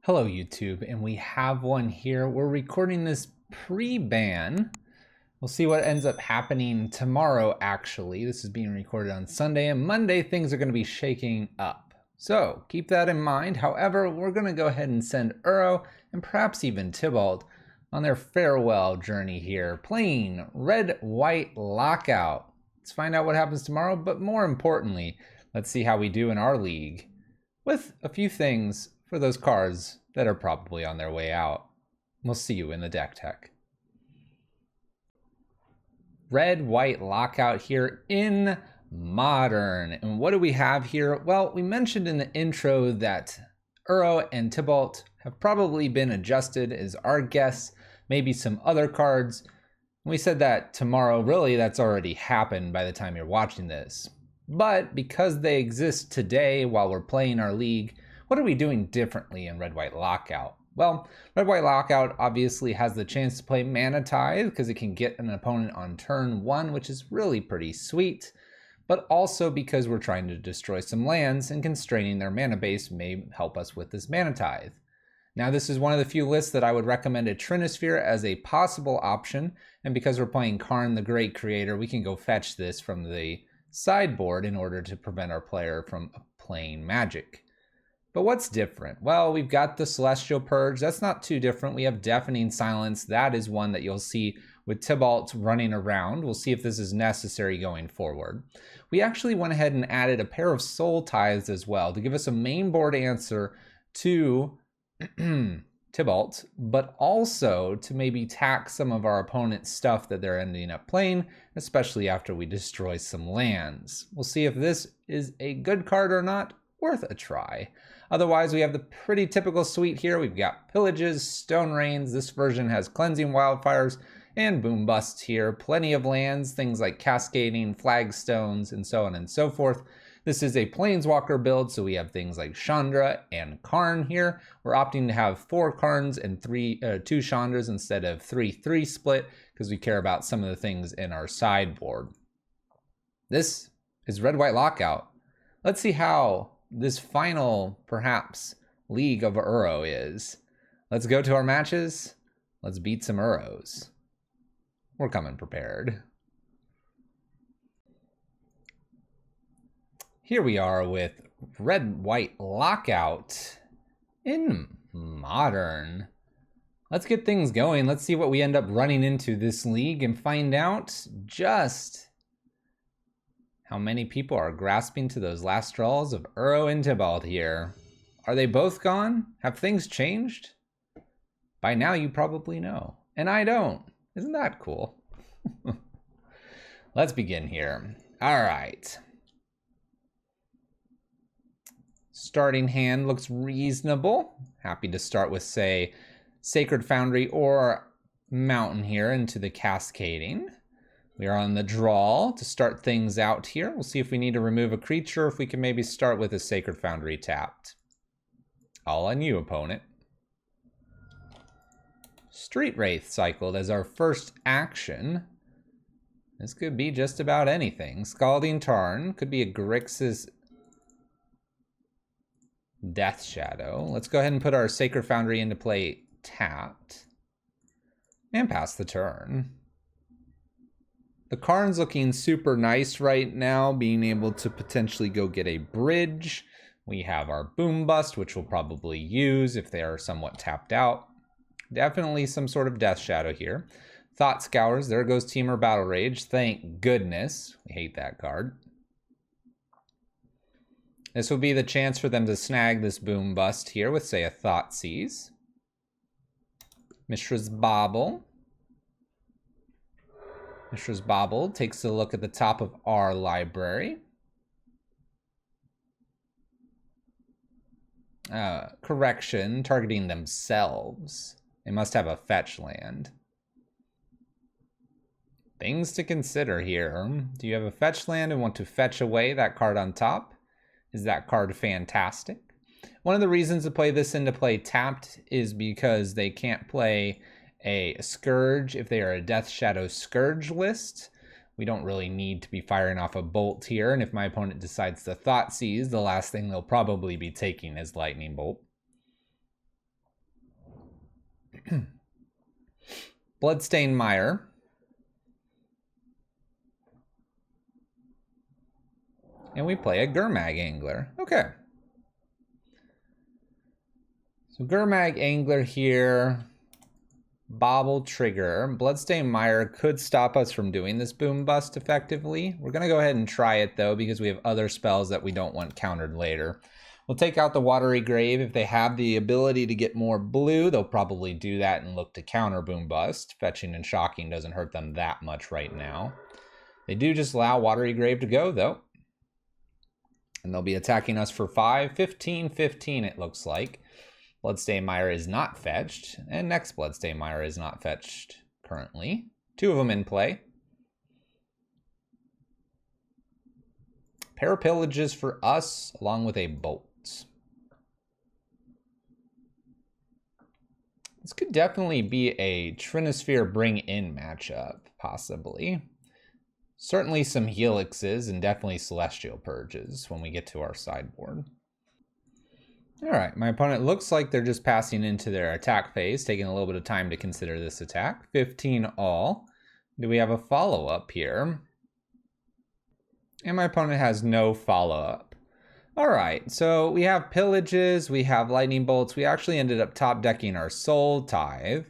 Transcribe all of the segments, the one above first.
Hello YouTube, and we have one here. We're recording this pre-ban. We'll see what ends up happening tomorrow actually. This is being recorded on Sunday, and Monday things are going to be shaking up. So keep that in mind. However, we're going to go ahead and send Uro and perhaps even Tybalt on their farewell journey here, playing Red-White Lockout. Let's find out what happens tomorrow, but more importantly, let's see how we do in our league with a few things for those cards that are probably on their way out. We'll see you in the deck tech. Red-White Lockout here in Modern. And what do we have here? Well, we mentioned in the intro that Uro and Tybalt have probably been adjusted as our guess, maybe some other cards. We said that tomorrow, really that's already happened by the time you're watching this. But because they exist today while we're playing our league, what are we doing differently in Red-White Lockout? Well, Red-White Lockout obviously has the chance to play Mana Tithe because it can get an opponent on turn 1, which is really pretty sweet, but also because we're trying to destroy some lands and constraining their mana base may help us with this Mana Tithe. Now this is one of the few lists that I would recommend a Trinisphere as a possible option, and because we're playing Karn the Great Creator, we can go fetch this from the sideboard in order to prevent our player from playing Magic. But what's different? Well, we've got the Celestial Purge. That's not too different. We have Deafening Silence. That is one that you'll see with Tybalt running around. We'll see if this is necessary going forward. We actually went ahead and added a pair of Soul Tithes as well to give us a main board answer to Tybalt, but also to maybe tax some of our opponent's stuff that they're ending up playing, especially after we destroy some lands. We'll see if this is a good card or not. Worth a try. Otherwise, we have the pretty typical suite here. We've got Pillages, Stone Rains. This version has Cleansing Wildfires and Boom Busts here. Plenty of lands, things like Cascading, Flagstones, and so on and so forth. This is a Planeswalker build, so we have things like Chandra and Karn here. We're opting to have 4 Karns and 2 Chandras instead of 3-3 split because we care about some of the things in our sideboard. This is Red-White Lockout. Let's see how this final, perhaps, league of Uro is. Let's go to our matches. Let's beat some Uros. We're coming prepared. Here we are with Red-White Lockout in Modern. Let's get things going. Let's see what we end up running into this league and find out just how many people are grasping to those last straws of Uro and Tybalt here. Are they both gone? Have things changed? By now you probably know, and I don't. Isn't that cool? Let's begin here. All right. Starting hand looks reasonable. Happy to start with, say, Sacred Foundry or Mountain here into the Cascading. We are on the draw to start things out here. We'll see if we need to remove a creature, if we can maybe start with a Sacred Foundry tapped. All on you, opponent. Street Wraith cycled as our first action. This could be just about anything. Scalding Tarn could be a Grixis Death Shadow. Let's go ahead and put our Sacred Foundry into play tapped and pass the turn. The Karn's looking super nice right now, being able to potentially go get a bridge. We have our Boom Bust, which we'll probably use if they are somewhat tapped out. Definitely some sort of Death Shadow here. Thought Scours, there goes Temur Battle Rage. Thank goodness. We hate that card. This will be the chance for them to snag this Boom Bust here with, say, a Thoughtseize. Mishra's Bauble. Mishra's Bauble takes a look at the top of our library. Correction, targeting themselves. They must have a fetch land. Things to consider here. Do you have a fetch land and want to fetch away that card on top? Is that card fantastic? One of the reasons to play this into play tapped is because they can't play a Scourge if they are a Death Shadow Scourge list. We don't really need to be firing off a bolt here, and if my opponent decides to Thoughtseize, the last thing they'll probably be taking is Lightning Bolt. Bloodstained Mire. And we play a Gurmag Angler. Okay. So Gurmag Angler here. Bobble Trigger. Bloodstained Mire could stop us from doing this boom bust effectively. We're going to go ahead and try it though, because we have other spells that we don't want countered later. We'll take out the Watery Grave. If they have the ability to get more blue, they'll probably do that and look to counter boom bust. Fetching and shocking doesn't hurt them that much right now. They do just allow Watery Grave to go though. And they'll be attacking us for 5, 15, 15 it looks like. Bloodstained Mire is not fetched, and next Bloodstained Mire is not fetched currently. 2 of them in play. Pair of Pillages for us, along with a Bolt. This could definitely be a Trinisphere bring-in matchup, possibly. Certainly some Helixes and definitely Celestial Purges when we get to our sideboard. All right, my opponent looks like they're just passing into their attack phase, taking a little bit of time to consider this attack. 15 all. Do we have a follow-up here? And my opponent has no follow-up. All right, so we have Pillages, we have Lightning Bolts. We actually ended up top decking our Soul Tithe.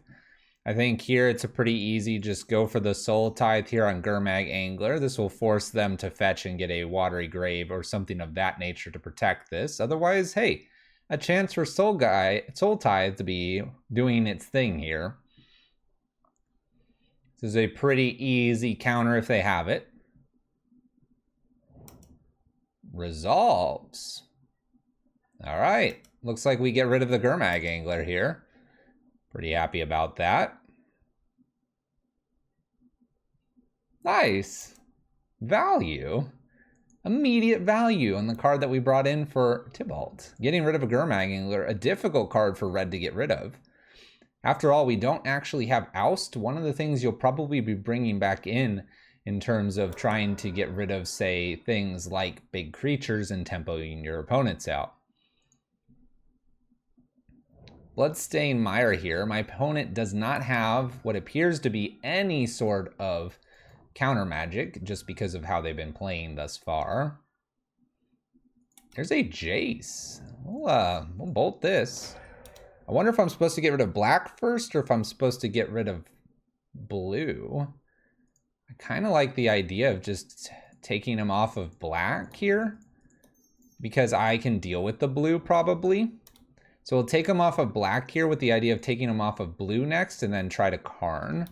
I think here it's a pretty easy, just go for the Soul Tithe here on Gurmag Angler. This will force them to fetch and get a Watery Grave or something of that nature to protect this. Otherwise, hey, a chance for Soul Tithe to be doing its thing here. This is a pretty easy counter if they have it. Resolves. All right, looks like we get rid of the Gurmag Angler here. Pretty happy about that. Nice. Value. Immediate value on the card that we brought in for Tybalt. Getting rid of a Gurmag Angler, a difficult card for red to get rid of. After all, we don't actually have Oust. One of the things you'll probably be bringing back in terms of trying to get rid of, say, things like big creatures and tempoing your opponents out. Bloodstained Mire here. My opponent does not have what appears to be any sort of counter magic, just because of how they've been playing thus far. There's a Jace. We'll bolt this. I wonder if I'm supposed to get rid of black first, or if I'm supposed to get rid of blue. I kind of like the idea of just taking him off of black here, because I can deal with the blue probably. So we'll take him off of black here with the idea of taking him off of blue next, and then try to Karn.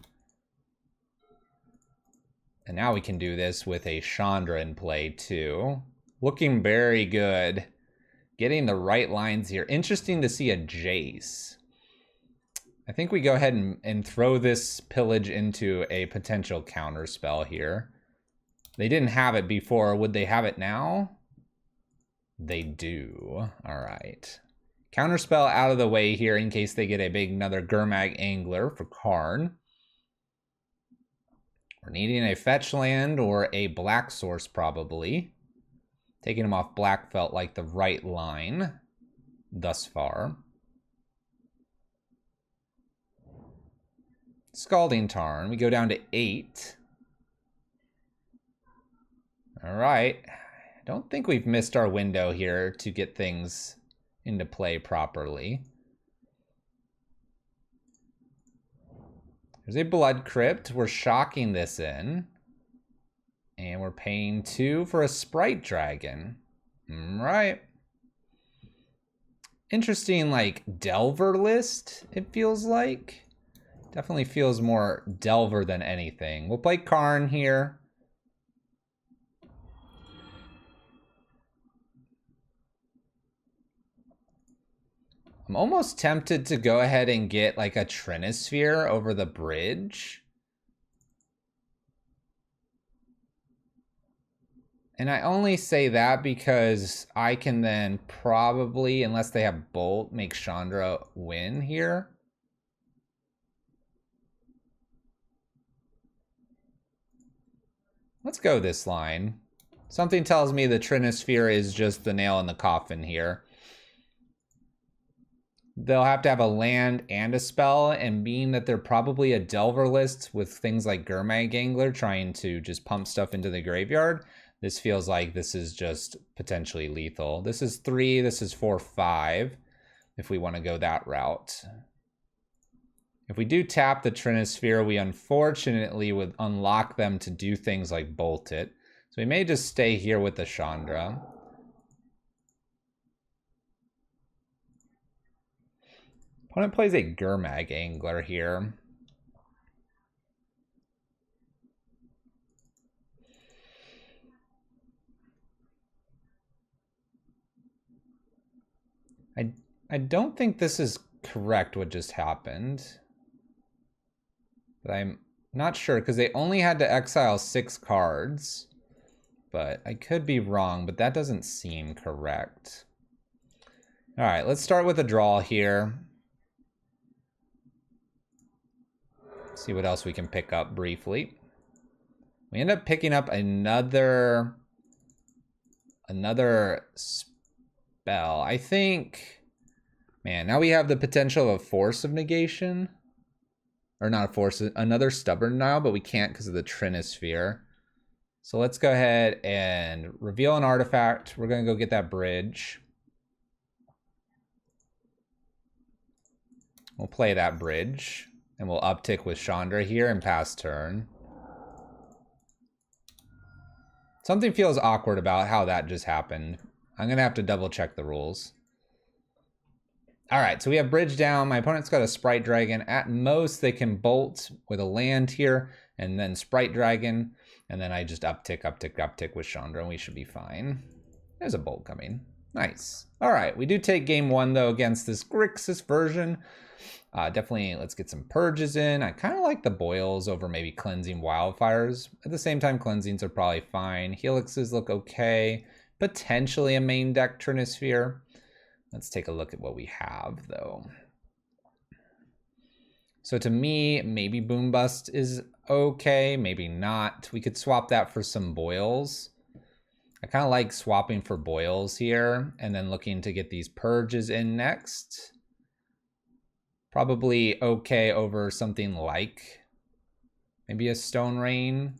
And now we can do this with a Chandra in play too. Looking very good. Getting the right lines here. Interesting to see a Jace. I think we go ahead and throw this Pillage into a potential counter spell here. They didn't have it before. Would they have it now? They do. All right. Counter spell out of the way here in case they get another Gurmag Angler for Karn. We're needing a fetch land or a black source probably. Taking him off black felt like the right line thus far. Scalding Tarn. We go down to 8. All right. I don't think we've missed our window here to get things into play properly. There's a Blood Crypt. We're shocking this in. And we're paying 2 for a Sprite Dragon. Right. Interesting, like, Delver list, it feels like. Definitely feels more Delver than anything. We'll play Karn here. I'm almost tempted to go ahead and get like a Trinisphere over the bridge. And I only say that because I can then probably, unless they have Bolt, make Chandra win here. Let's go this line. Something tells me the Trinisphere is just the nail in the coffin here. they'll have to have a land and a spell, and being that they're probably a Delver list with things like Gurmag Angler trying to just pump stuff into the graveyard, this feels like this is just potentially lethal. This is 3, this is 4, 5, if we want to go that route. If we do tap the Trinisphere, we unfortunately would unlock them to do things like bolt it. So we may just stay here with the Chandra. Opponent plays a Gurmag Angler here. I don't think this is correct what just happened. But I'm not sure because they only had to exile 6 cards. But I could be wrong, but that doesn't seem correct. All right, let's start with a draw here. See what else we can pick up briefly. We end up picking up another spell. I think, man, now we have the potential of Force of Negation. Or not a Force, another Stubborn Denial, but we can't because of the Trinisphere. So let's go ahead and reveal an artifact. We're going to go get that bridge. We'll play that bridge. And we'll uptick with Chandra here and pass turn. Something feels awkward about how that just happened. I'm going to have to double check the rules. All right, so we have bridge down. My opponent's got a Sprite Dragon. At most, they can bolt with a land here and then Sprite Dragon. And then I just uptick with Chandra, and we should be fine. There's a bolt coming. Nice. All right, we do take game 1, though, against this Grixis version. Definitely, let's get some purges in. I kind of like the boils over maybe cleansing wildfires. At the same time, cleansings are probably fine. Helixes look okay. Potentially a main deck Trinisphere. Let's take a look at what we have, though. So to me, maybe Boom Bust is okay, maybe not. We could swap that for some boils. I kind of like swapping for boils here and then looking to get these purges in next. Probably okay over something like maybe a Stone Rain.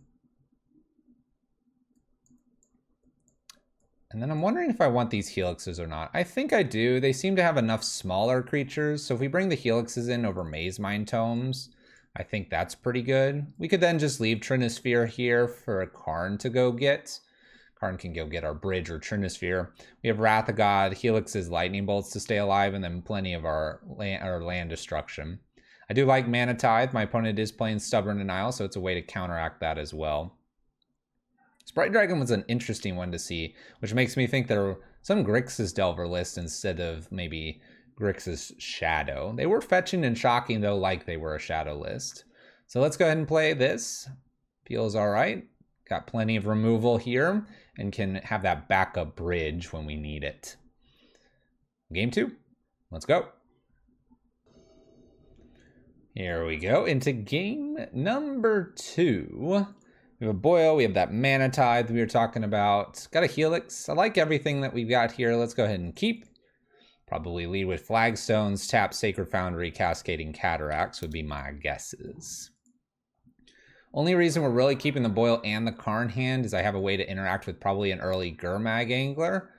And then I'm wondering if I want these helixes or not. I think I do. They seem to have enough smaller creatures. So if we bring the helixes in over Maze Mind Tomes, I think that's pretty good. We could then just leave Trinisphere here for a Karn to go get. Karn can go get our bridge or Trinisphere. We have Wrath of God, Helix's Lightning Bolts to stay alive, and then plenty of our land destruction. I do like Mana Tithe. My opponent is playing Stubborn Denial, so it's a way to counteract that as well. Sprite Dragon was an interesting one to see, which makes me think there were some Grixis Delver list instead of maybe Grixis Shadow. They were fetching and shocking, though, like they were a Shadow list. So let's go ahead and play this. Feels all right. Got plenty of removal here and can have that backup bridge when we need it. Game 2. Let's go. Here we go into game number 2. We have a Boil, we have that Mana Tithe we were talking about. Got a Helix. I like everything that we've got here. Let's go ahead and keep. Probably lead with Flagstones, tap Sacred Foundry, Cascading Cataracts would be my guesses. Only reason we're really keeping the Boil and the Karn hand is I have a way to interact with probably an early Gurmag Angler.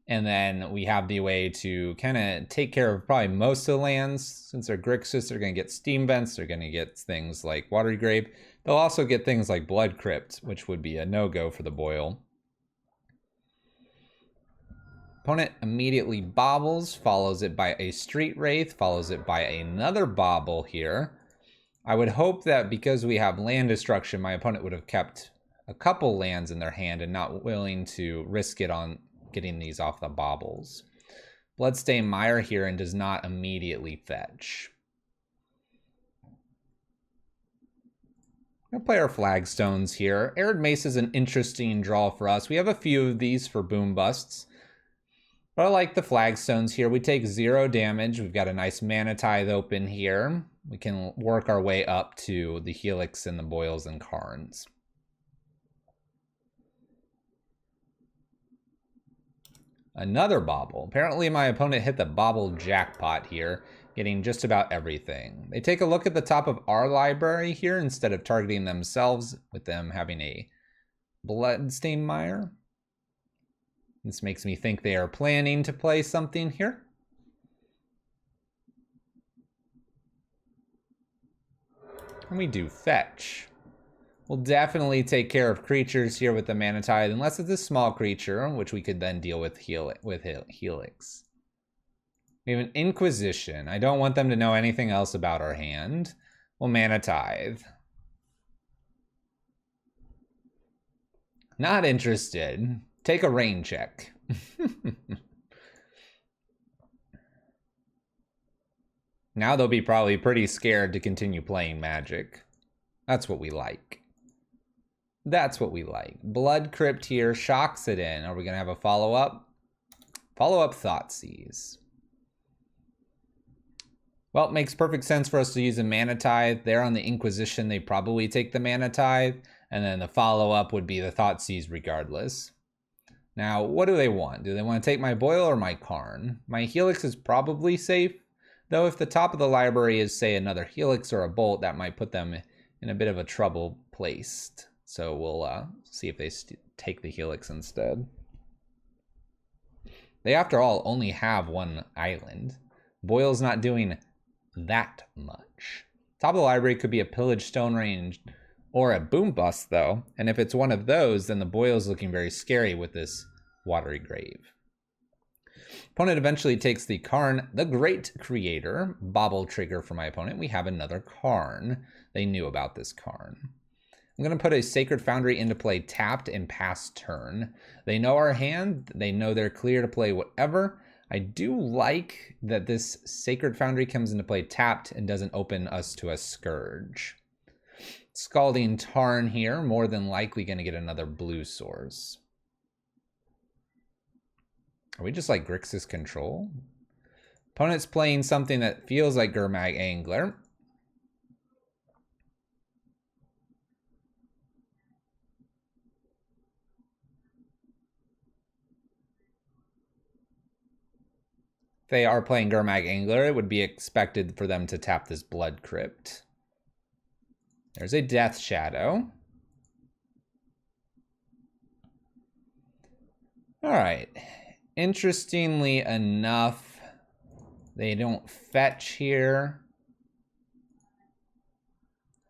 And then we have the way to kind of take care of probably most of the lands. Since they're Grixis, they're going to get Steam Vents. They're going to get things like Watery Grave. They'll also get things like Blood Crypt, which would be a no-go for the Boil. Opponent immediately bobbles, follows it by a Street Wraith, follows it by another bobble here. I would hope that because we have land destruction, my opponent would have kept a couple lands in their hand and not willing to risk it on getting these off the bobbles. Bloodstained Mire here and does not immediately fetch. I'm going to play our Flagstones here. Arid Mace is an interesting draw for us. We have a few of these for Boom Busts. But I like the Flagstones here. We take 0 damage. We've got a nice Mana Tithe open here. We can work our way up to the Helix and the Boils and Karns. Another bauble. Apparently my opponent hit the bauble jackpot here, getting just about everything. They take a look at the top of our library here instead of targeting themselves with them having a Bloodstained Mire. This makes me think they are planning to play something here. And we do fetch. We'll definitely take care of creatures here with the Mana Tithe, unless it's a small creature, which we could then deal with Helix. We have an Inquisition. I don't want them to know anything else about our hand. We'll Mana Tithe. Not interested. Take a rain check. Now they'll be probably pretty scared to continue playing Magic. That's what we like. That's what we like. Blood Crypt here shocks it in. Are we going to have a follow-up? Follow-up Thoughtseize. Well, it makes perfect sense for us to use a Mana Tithe. There on the Inquisition, they probably take the Mana Tithe. And then the follow-up would be the Thoughtseize regardless. Now, what do they want? Do they want to take my Boil or my Karn? My Helix is probably safe. Though if the top of the library is, say, another Helix or a Bolt, that might put them in a bit of a trouble placed. So we'll see if they take the Helix instead. They, after all, only have one island. Boil's not doing that much. Top of the library could be a Pillage Stone Range or a Boom Bust, though. And if it's one of those, then the Boil's looking very scary with this Watery Grave. Opponent eventually takes the Karn, the Great Creator. Bauble trigger for my opponent. We have another Karn. They knew about this Karn. I'm going to put a Sacred Foundry into play tapped and pass turn. They know our hand. They know they're clear to play whatever. I do like that this Sacred Foundry comes into play tapped and doesn't open us to a Scourge. Scalding Tarn here, more than likely going to get another blue source. Are we just like Grixis Control? Opponent's playing something that feels like Gurmag Angler. If they are playing Gurmag Angler, it would be expected for them to tap this Blood Crypt. There's a Death Shadow. All right. Interestingly enough, they don't fetch here.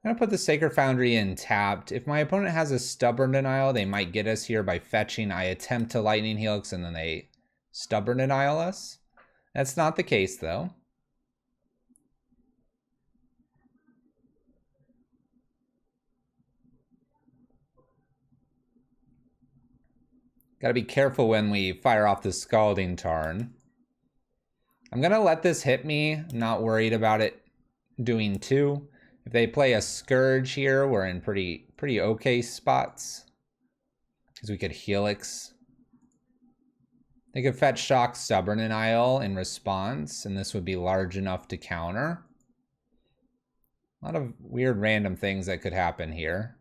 I'm gonna put the Sacred Foundry in tapped. If my opponent has a Stubborn Denial, they might get us here by fetching. I attempt to Lightning Helix and then they Stubborn Denial us. That's not the case though. Gotta be careful when we fire off the Scalding Tarn. I'm gonna let this hit me. I'm not worried about it doing two. If they play a Scourge here, we're in pretty okay spots. Because we could Helix. They could fetch Shock Stubborn Denial in response, and this would be large enough to counter. A lot of weird random things that could happen here.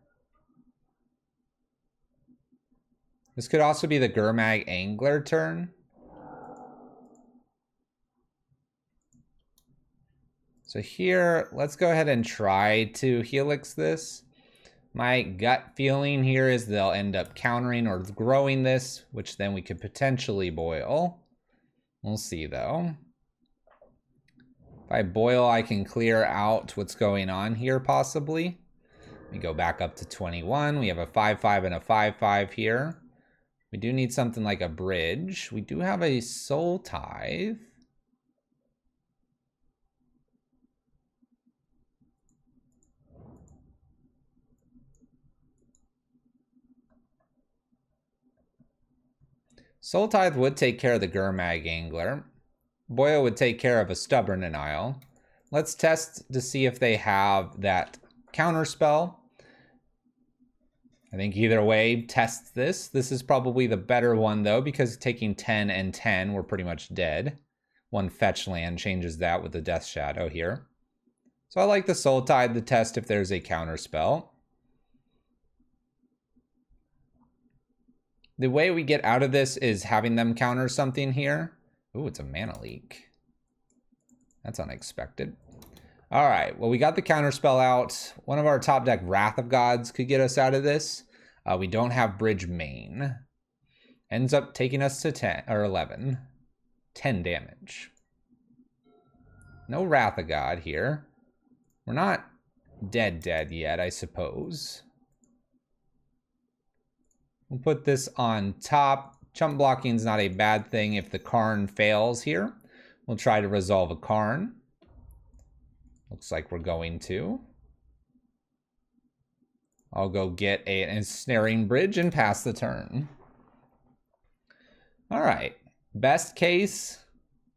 This could also be the Gurmag Angler turn. So here, let's go ahead and try to Helix this. My gut feeling here is they'll end up countering or growing this, which then we could potentially boil. We'll see though. If I boil, I can clear out what's going on here possibly. We go back up to 21. We have a 5/5 and a 5/5 here. We do need something like a bridge. We do have a Soul Tithe. Soul Tithe would take care of the Gurmag Angler. Boil would take care of a Stubborn Denial. Let's test to see if they have that counter spell. I think either way tests this. This is probably the better one though, because taking 10 and 10, we're pretty much dead. One fetch land changes that with the Death Shadow here. So I like the Soul Tithe to test if there's a counter spell. The way we get out of this is having them counter something here. Ooh, it's a mana leak. That's unexpected. All right, well, we got the counter spell out. One of our top deck Wrath of Gods could get us out of this. We don't have Bridge Main. Ends up taking us to 10 or 11. 10 damage. No Wrath of God here. We're not dead yet, I suppose. We'll put this on top. Chump blocking is not a bad thing if the Karn fails here. We'll try to resolve a Karn. Looks like we're going to. I'll go get an ensnaring bridge and pass the turn. All right. Best case,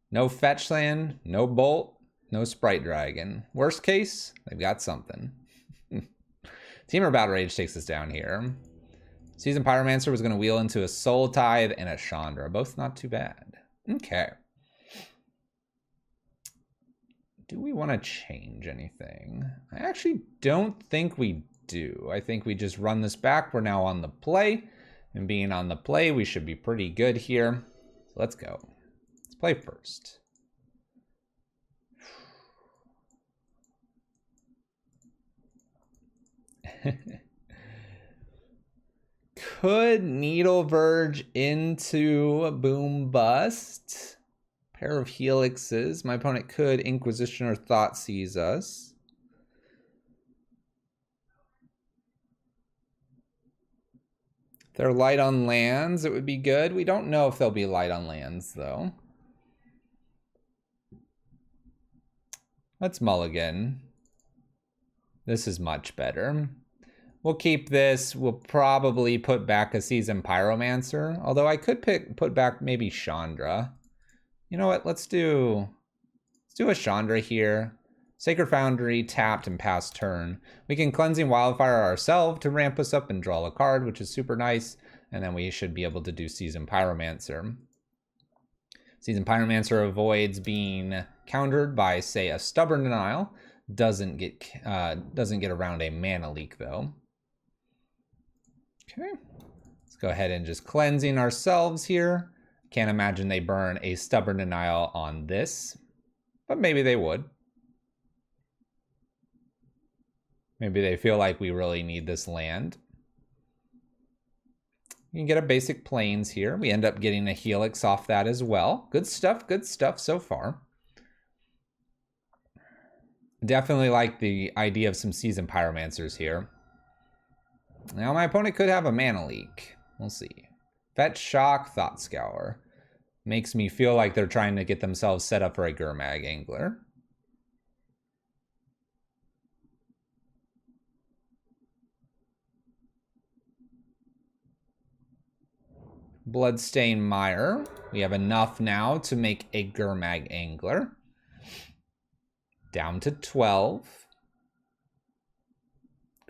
no fetch land, no bolt, no sprite dragon. Worst case, they've got something. Temur Battle Rage takes us down here. Seasoned Pyromancer was going to wheel into a Soul Tithe and a Chandra. Both not too bad. Okay. Do we want to change anything? I actually don't think we do. I think we just run this back. We're now on the play. And being on the play, we should be pretty good here. So let's go. Let's play first. Could Needle Verge into Boom Bust. Pair of Helixes. My opponent could Inquisition or Thought Seize us. If they're light on lands, it would be good. We don't know if they'll be light on lands, though. Let's mulligan. This is much better. We'll keep this. We'll probably put back a Seasoned Pyromancer. Although I could put back maybe Chandra. You know what? Let's do a Chandra here. Sacred Foundry, tapped and pass turn. We can Cleansing Wildfire ourselves to ramp us up and draw a card, which is super nice. And then we should be able to do Seasoned Pyromancer. Seasoned Pyromancer avoids being countered by, say, a Stubborn Denial. Doesn't get around a mana leak, though. Okay. Let's go ahead and just Cleansing ourselves here. Can't imagine they burn a Stubborn Denial on this. But maybe they would. Maybe they feel like we really need this land. You can get a basic Plains here. We end up getting a Helix off that as well. Good stuff so far. Definitely like the idea of some Seasoned Pyromancers here. Now my opponent could have a mana leak. We'll see. Fetch, Shock, Thought Scour. Makes me feel like they're trying to get themselves set up for a Gurmag Angler. Bloodstained Mire. We have enough now to make a Gurmag Angler. Down to 12.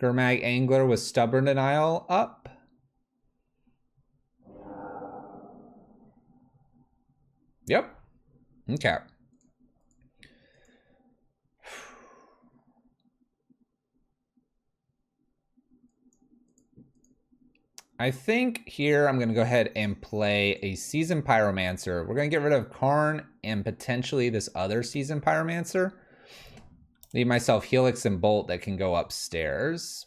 Gurmag Angler with Stubborn Denial up. Yep. Okay. I think here I'm going to go ahead and play a Seasoned Pyromancer. We're going to get rid of Karn and potentially this other Seasoned Pyromancer. Leave myself Helix and Bolt that can go upstairs.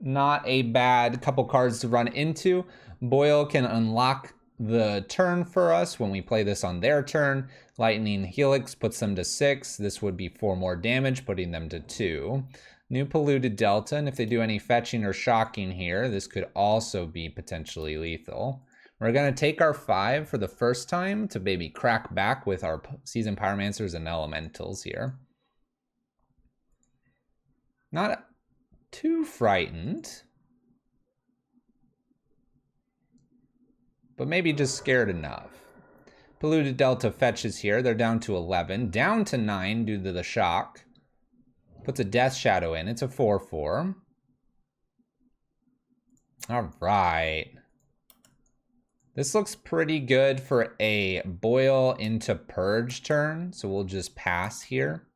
Not a bad couple cards to run into. Boil can unlock the turn for us when we play this on their turn. Lightning Helix puts them to 6. This would be 4 more damage, putting them to 2. New Polluted Delta, and if they do any fetching or shocking here, this could also be potentially lethal. We're going to take our 5 for the first time to maybe crack back with our Seasoned Pyromancers and Elementals here. Not too frightened, but maybe just scared enough. Polluted Delta fetches here. They're down to 11, down to 9 due to the shock. Puts a Death Shadow in. It's a 4/4. All right. This looks pretty good for a Boil into Purge turn, so we'll just pass here.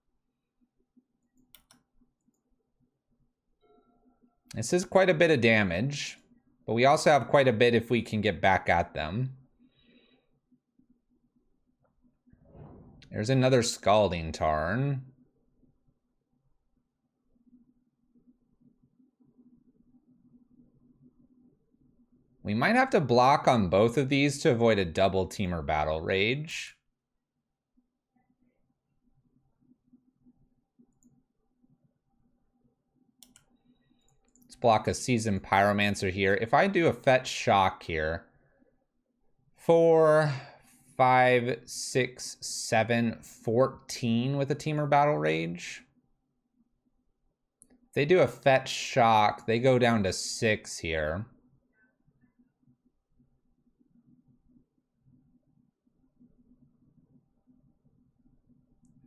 This is quite a bit of damage, but we also have quite a bit if we can get back at them. There's another Scalding Tarn. We might have to block on both of these to avoid a double Teamer Battle Rage. Let's block a Seasoned Pyromancer here. If I do a Fetch Shock here, 4, 5, 6, 7, 14 with a Teamer Battle Rage. If they do a Fetch Shock, they go down to 6 here.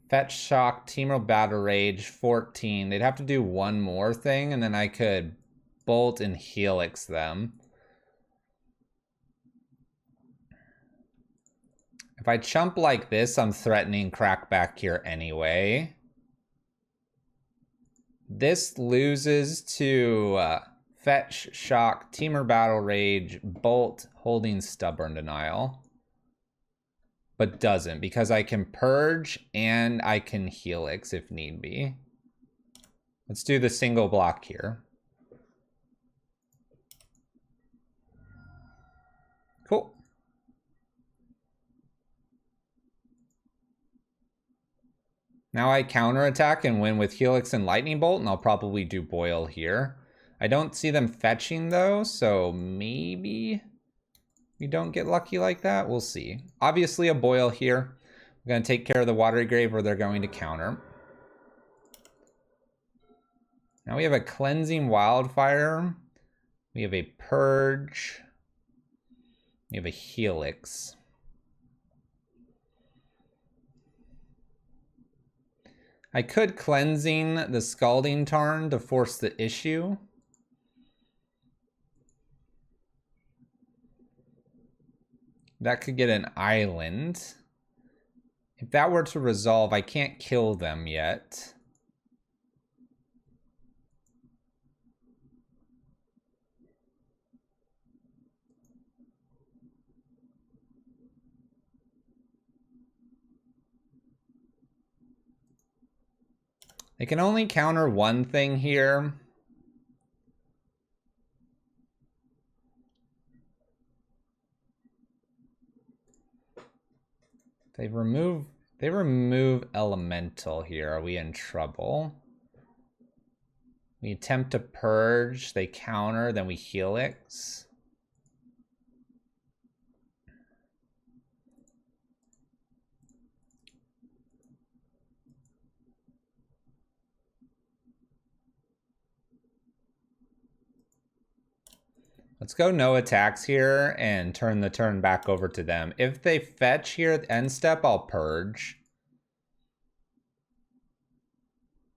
Fetch Shock, Teamer Battle Rage, 14. They'd have to do one more thing, and then I could Bolt and Helix them. If I chump like this, I'm threatening Crackback here anyway. This loses to Fetch, Shock, Teamer Battle Rage, Bolt, holding Stubborn Denial. But doesn't, because I can Purge and I can Helix if need be. Let's do the single block here. Cool. Now I counterattack and win with Helix and Lightning Bolt, and I'll probably do Boil here. I don't see them fetching though, so maybe we don't get lucky like that. We'll see. Obviously a Boil here. I'm going to take care of the Watery Grave where they're going to counter. Now we have a Cleansing Wildfire. We have a Purge. We have a Helix. I could Cleansing the Scalding Tarn to force the issue. That could get an island. If that were to resolve, I can't kill them yet. They can only counter one thing here. They remove Elemental here. Are we in trouble? We attempt to Purge, they counter, then we Helix. Let's go no attacks here and turn the turn back over to them. If they fetch here at the end step, I'll Purge.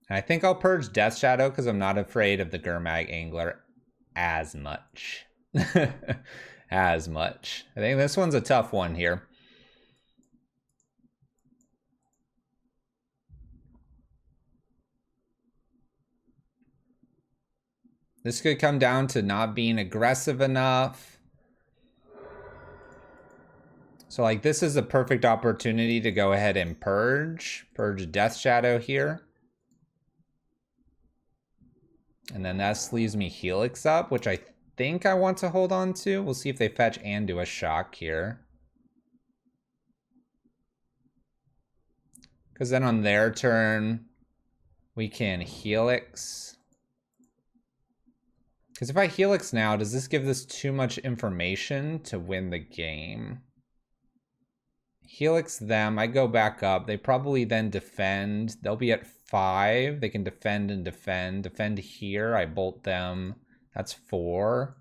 And I think I'll Purge Death Shadow because I'm not afraid of the Gurmag Angler as much. As much. I think this one's a tough one here. This could come down to not being aggressive enough. So like this is a perfect opportunity to go ahead and Purge Death Shadow here. And then that leaves me Helix up, which I think I want to hold on to. We'll see if they fetch and do a shock here. Because then on their turn, we can Helix. Because if I Helix now, does this give this too much information to win the game? Helix them, I go back up. They probably then defend. They'll be at 5. They can defend and defend. Defend here, I bolt them. That's 4.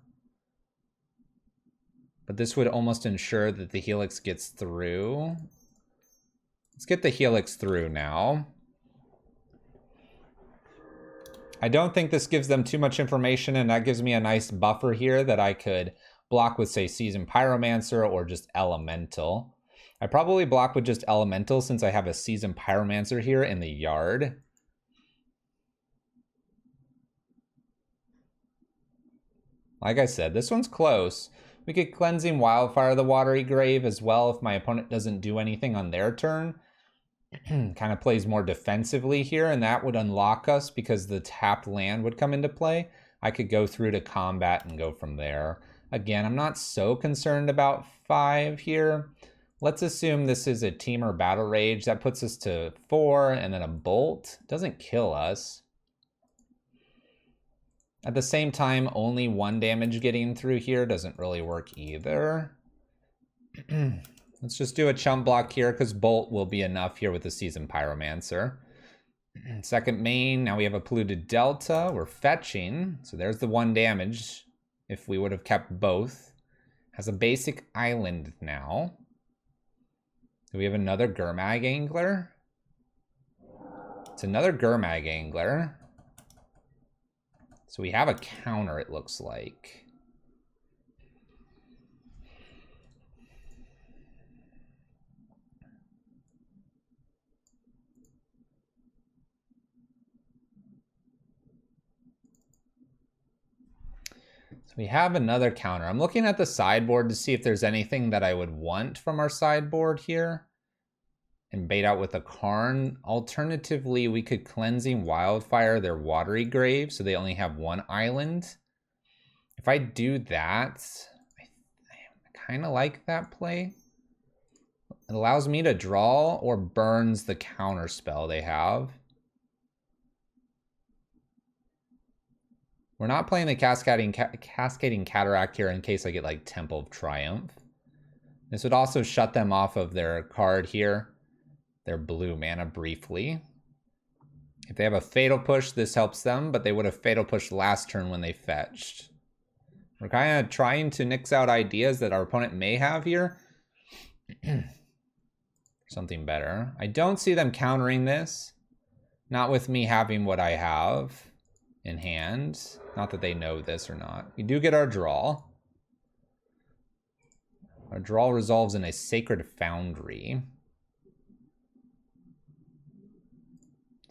But this would almost ensure that the Helix gets through. Let's get the Helix through now. I don't think this gives them too much information, and that gives me a nice buffer here that I could block with, say, Seasoned Pyromancer or just Elemental. I probably block with just Elemental since I have a Seasoned Pyromancer here in the yard. Like I said, this one's close. We could Cleansing Wildfire the Watery Grave as well if my opponent doesn't do anything on their turn. Kind of plays more defensively here, and that would unlock us because the tapped land would come into play. I could go through to combat and go from there. Again, I'm not so concerned about 5 here. Let's assume this is a Temur Battle Rage. That puts us to 4, and then a Bolt. Doesn't kill us. At the same time, only 1 damage getting through here doesn't really work either. Let's just do a chump block here because Bolt will be enough here with the Seasoned Pyromancer. Second main, now we have a Polluted Delta. We're fetching, so there's the 1 damage if we would have kept both. Has a basic island now. Do we have another Gurmag Angler? It's another Gurmag Angler. So we have a counter, it looks like. So we have another counter. I'm looking at the sideboard to see if there's anything that I would want from our sideboard here. And bait out with a Karn. Alternatively, we could Cleansing Wildfire their Watery Grave, so they only have 1 island. If I do that, I kind of like that play. It allows me to draw or burns the counter spell they have. We're not playing the Cascading Cataract here in case I get like Temple of Triumph. This would also shut them off of their card here. Their blue mana briefly. If they have a Fatal Push, this helps them, but they would have Fatal Pushed last turn when they fetched. We're kind of trying to nix out ideas that our opponent may have here. Something better. I don't see them countering this. Not with me having what I have in hand. Not that they know this or not. We do get our draw. Our draw resolves in a Sacred Foundry.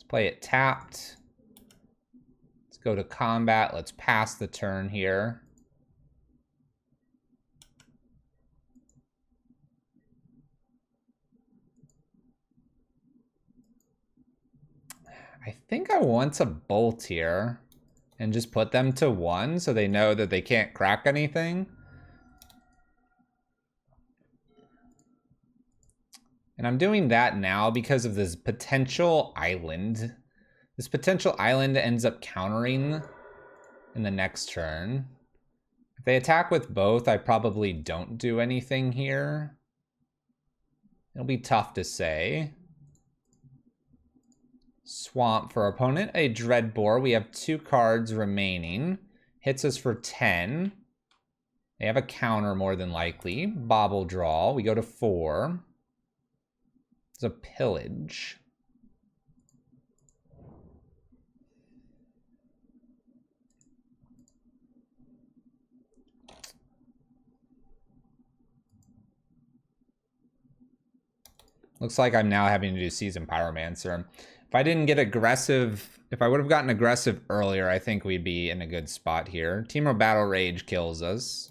Play it tapped. Let's go to combat. Let's pass the turn here. I think I want a Bolt here and just put them to 1 so they know that they can't crack anything. And I'm doing that now because of this potential island. This potential island ends up countering in the next turn. If they attack with both, I probably don't do anything here. It'll be tough to say. Swamp for our opponent. A Dreadbore. We have 2 cards remaining. Hits us for 10. They have a counter more than likely. Bobble draw. We go to 4. It's a Pillage. Looks like I'm now having to do Seasoned Pyromancer. If I didn't get aggressive, if I would have gotten aggressive earlier, I think we'd be in a good spot here. Temur Battle Rage kills us.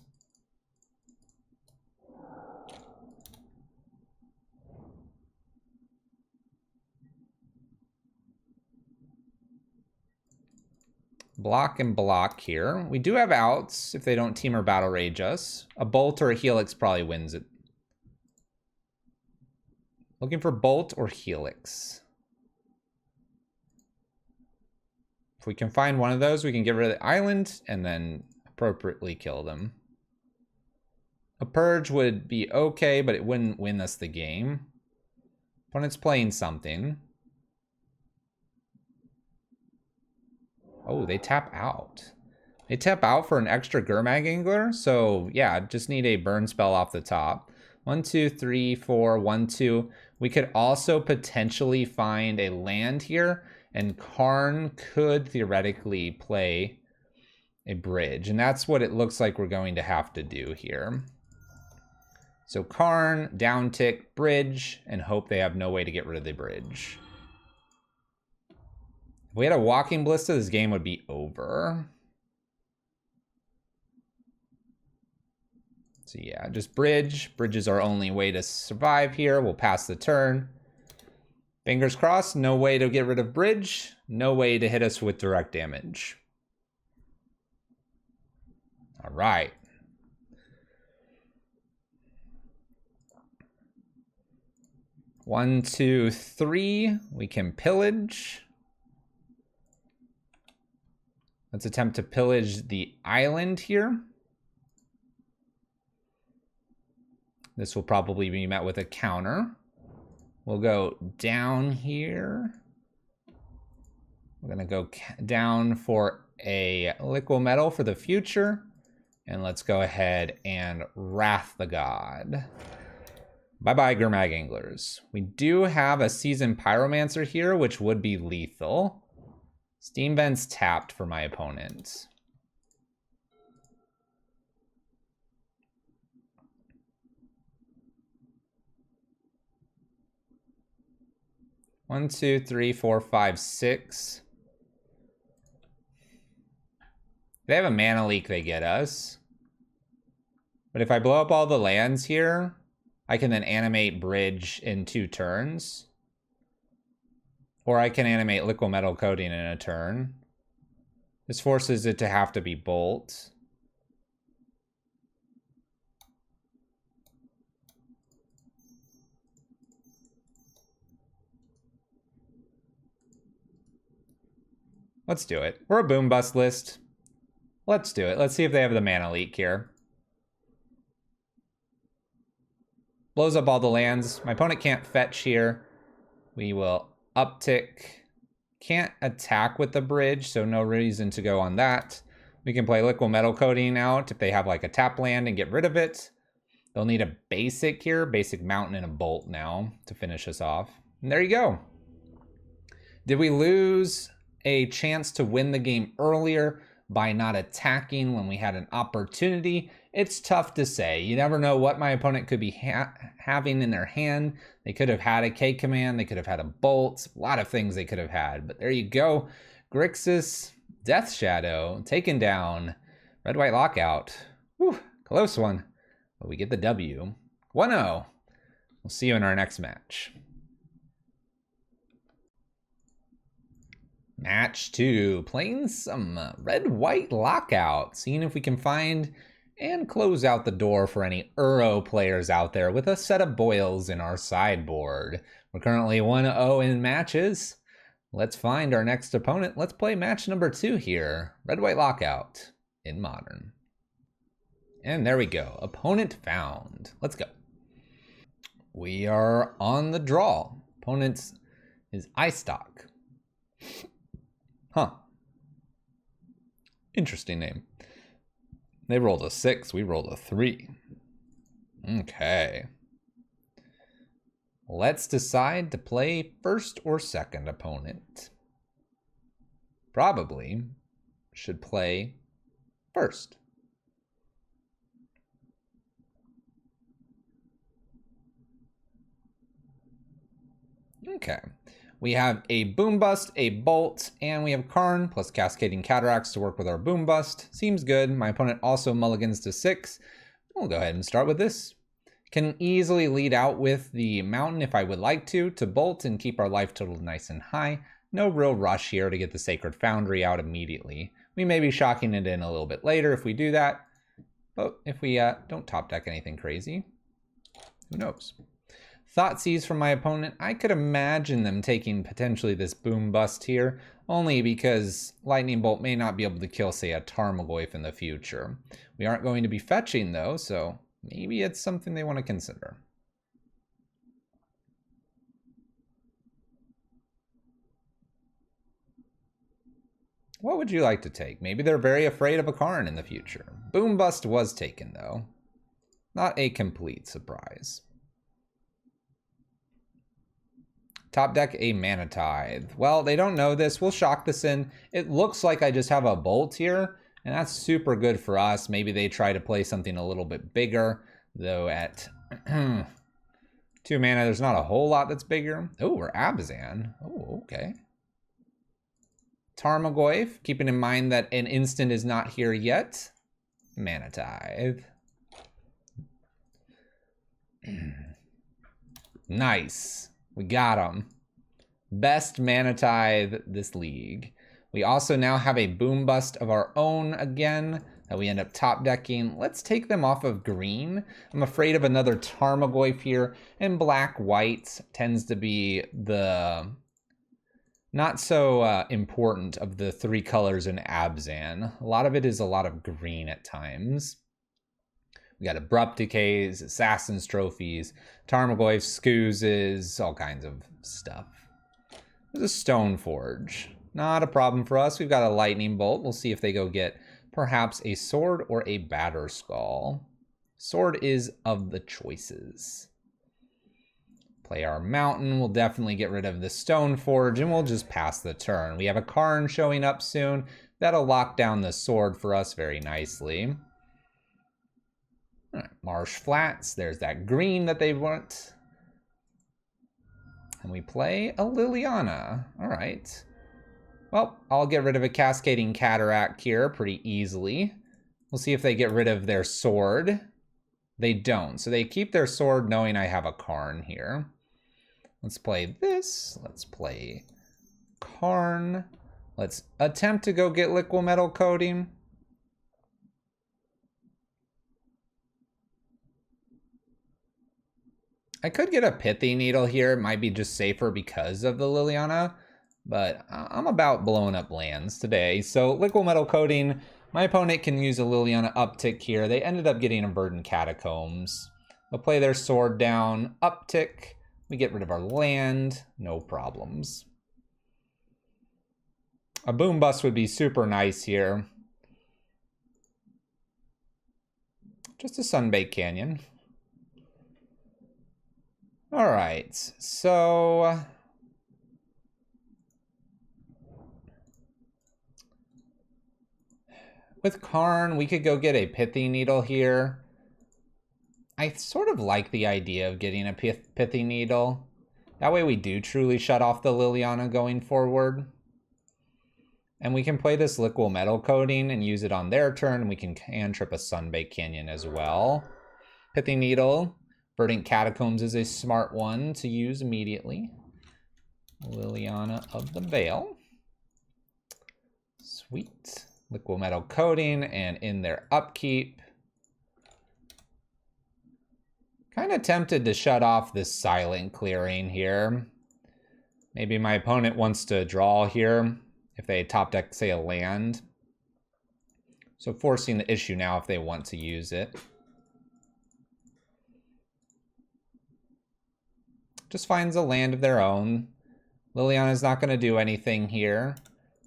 Block and block here. We do have outs if they don't Temur Battle Rage us. A Bolt or a Helix probably wins it. Looking for Bolt or Helix. If we can find one of those, we can get rid of the island and then appropriately kill them. A Purge would be okay, but it wouldn't win us the game. Opponent's playing something. Oh, they tap out. They tap out for an extra Gurmag Angler. So yeah, just need a burn spell off the top. 1, 2, 3, 4, 1, 2. We could also potentially find a land here, and Karn could theoretically play a bridge. And that's what it looks like we're going to have to do here. So Karn, down tick, bridge, and hope they have no way to get rid of the bridge. If we had a Walking Ballista, this game would be over. So yeah, just bridge. Bridge is our only way to survive here. We'll pass the turn. Fingers crossed, no way to get rid of bridge. No way to hit us with direct damage. All right. One, two, three. We can pillage. Let's attempt to pillage the island here. This will probably be met with a counter. We'll go down here. We're gonna go down for a liquid metal for the future. And let's go ahead and Wrath the God. Bye-bye, Gurmag Anglers. We do have a Seasoned Pyromancer here, which would be lethal. Steam Vent's tapped for my opponent. One, two, three, four, five, six. They have a mana leak they get us. But if I blow up all the lands here, I can then animate bridge in 2 turns. Or I can animate liquid metal coating in a turn. This forces it to have to be bolt. Let's do it. We're a boom bust list. Let's do it. Let's see if they have the mana leak here. Blows up all the lands. My opponent can't fetch here. We will uptick. Can't attack with the bridge, so no reason to go on that. We can play liquid metal coating out if they have like a tap land and get rid of it. They'll need a basic here, basic mountain and a bolt now to finish us off. And there you go. Did we lose a chance to win the game earlier by not attacking when we had an opportunity? It's tough to say. You never know what my opponent could be having in their hand. They could have had a K command. They could have had a bolt. A lot of things they could have had. But there you go. Grixis, Death Shadow, taken down. Red-White Lockout. Whew, close one. But we get the W. 1-0. We'll see you in our next match. Match 2, playing some Red-White Lockout, seeing if we can find and close out the door for any Uro players out there with a set of boils in our sideboard. We're currently 1-0 in matches. Let's find our next opponent. Let's play match number 2 here. Red-White Lockout in Modern. And there we go. Opponent found. Let's go. We are on the draw. Opponent is iStock. Huh. Interesting name. They rolled a 6, we rolled a 3. Okay. Let's decide to play first or second opponent. Probably should play first. Okay. We have a Boom Bust, a Bolt, and we have Karn plus Cascading Cataracts to work with our Boom Bust. Seems good. My opponent also mulligans to 6. We'll go ahead and start with this. Can easily lead out with the Mountain if I would like to Bolt and keep our life total nice and high. No real rush here to get the Sacred Foundry out immediately. We may be shocking it in a little bit later if we do that. But if we don't top deck anything crazy, who knows? Thoughtseize from my opponent. I could imagine them taking potentially this Boom Bust here, only because Lightning Bolt may not be able to kill, say, a Tarmogoyf in the future. We aren't going to be fetching, though, so maybe it's something they want to consider. What would you like to take? Maybe they're very afraid of a Karn in the future. Boom Bust was taken, though. Not a complete surprise. Top deck a Mana Tithe. Well, they don't know this. We'll shock this in. It looks like I just have a Bolt here, and that's super good for us. Maybe they try to play something a little bit bigger, though at 2 mana, there's not a whole lot that's bigger. Oh, we're Abzan. Oh, okay. Tarmogoyf, keeping in mind that an instant is not here yet. Mana Tithe. Nice. We got him. Best Mana Tithe this league. We also now have a Boom Bust of our own again that we end up top decking. Let's take them off of green. I'm afraid of another Tarmogoyf here, and black-white tends to be the not so important of the three colors in Abzan. A lot of it is a lot of green at times. We got Abrupt Decays, Assassin's Trophies, Tarmogoyfs, Scoozes, all kinds of stuff. There's a Stone Forge. Not a problem for us. We've got a Lightning Bolt. We'll see if they go get perhaps a Sword or a Batterskull. Sword is of the choices. Play our Mountain. We'll definitely get rid of the Stone Forge, and we'll just pass the turn. We have a Karn showing up soon. That'll lock down the Sword for us very nicely. All right, Marsh Flats. There's that green that they want. And we play a Liliana. All right. Well, I'll get rid of a Cascading Cataract here pretty easily. We'll see if they get rid of their Sword. They don't. So they keep their Sword knowing I have a Karn here. Let's play this. Let's play Karn. Let's attempt to go get Liquimetal Coating. I could get a Pithy Needle here. It might be just safer because of the Liliana, but I'm about blowing up lands today. So Liquimetal Coating, my opponent can use a Liliana uptick here. They ended up getting a Verdant Catacombs. They'll play their Sword down, uptick. We get rid of our land, no problems. A Boom Bust would be super nice here. Just a Sunbaked Canyon. All right, so with Karn, we could go get a Pithy Needle here. I sort of like the idea of getting a Pithy Needle. That way we do truly shut off the Liliana going forward. And we can play this Liquimetal Coating and use it on their turn. We can cantrip a Sunbaked Canyon as well. Pithy Needle. Verdant Catacombs is a smart one to use immediately. Liliana of the Veil. Sweet. Liquimetal Coating, and in their upkeep. Kind of tempted to shut off this Silent Clearing here. Maybe my opponent wants to draw here if they top deck, say, a land. So forcing the issue now if they want to use it. Just finds a land of their own. Liliana's not going to do anything here.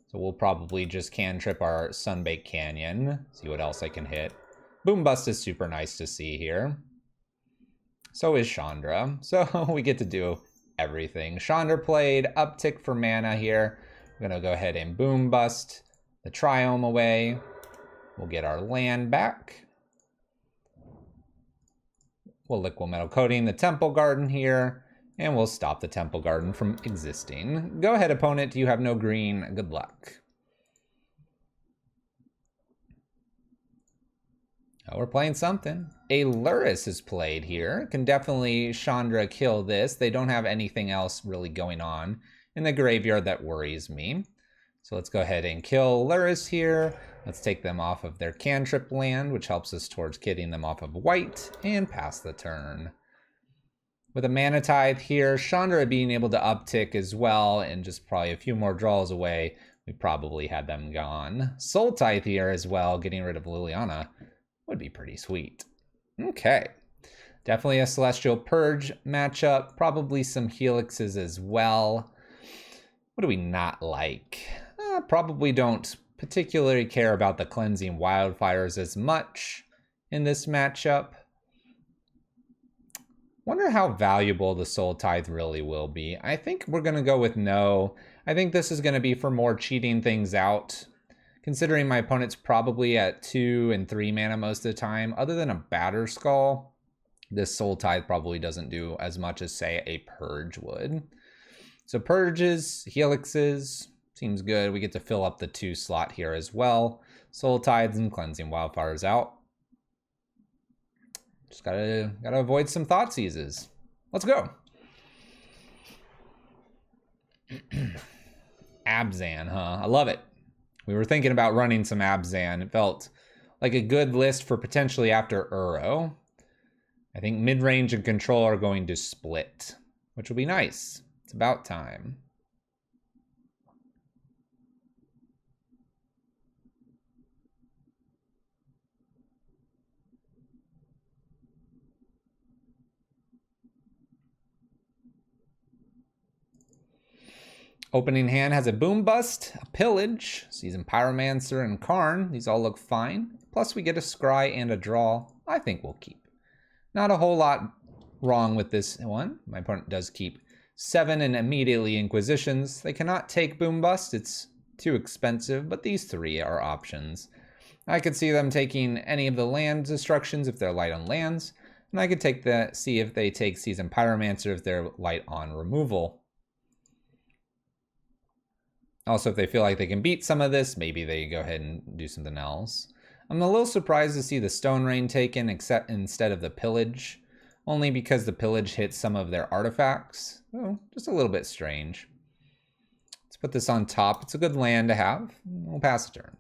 So we'll probably just cantrip our Sunbaked Canyon. See what else I can hit. Boom Bust is super nice to see here. So is Chandra. So we get to do everything. Chandra played uptick for mana here. We're going to go ahead and Boom Bust the Triome away. We'll get our land back. We'll Liquimetal Coating the Temple Garden here. And we'll stop the Temple Garden from existing. Go ahead, opponent. You have no green. Good luck. Oh, we're playing something. A Lurrus is played here. Can definitely Chandra kill this. They don't have anything else really going on in the graveyard that worries me. So let's go ahead and kill Lurrus here. Let's take them off of their cantrip land, which helps us towards getting them off of white, and pass the turn. With a Mana Tithe here, Chandra being able to uptick as well, and just probably a few more draws away, we probably had them gone. Soul Tithe here as well, getting rid of Liliana would be pretty sweet. Okay, definitely a Celestial Purge matchup, probably some Helixes as well. What do we not like? Probably don't particularly care about the Cleansing Wildfires as much in this matchup. Wonder how valuable the Soul Tithe really will be. I think we're going to go with no. I think this is going to be for more cheating things out. Considering my opponent's probably at 2 and 3 mana most of the time. Other than a Batterskull, this Soul Tithe probably doesn't do as much as, say, a Purge would. So Purges, Helixes, seems good. We get to fill up the 2 slot here as well. Soul Tides and Cleansing Wildfires out. Just gotta avoid some thought seizes. Let's go. Abzan, huh? I love it. We were thinking about running some Abzan. It felt like a good list for potentially after Uro. I think mid-range and control are going to split, which will be nice. It's about time. Opening hand has a Boom Bust, a Pillage, Seasoned Pyromancer, and Karn. These all look fine. Plus we get a Scry and a Draw. I think we'll keep. Not a whole lot wrong with this one. My opponent does keep 7 and immediately Inquisitions. They cannot take Boom Bust. It's too expensive, but these 3 are options. I could see them taking any of the land destructions if they're light on lands. And I could see if they take Seasoned Pyromancer if they're light on removal. Also, if they feel like they can beat some of this, maybe they go ahead and do something else. I'm a little surprised to see the Stone Rain taken instead of the Pillage, only because the Pillage hits some of their artifacts. Oh, just a little bit strange. Let's put this on top. It's a good land to have. We'll pass a turn.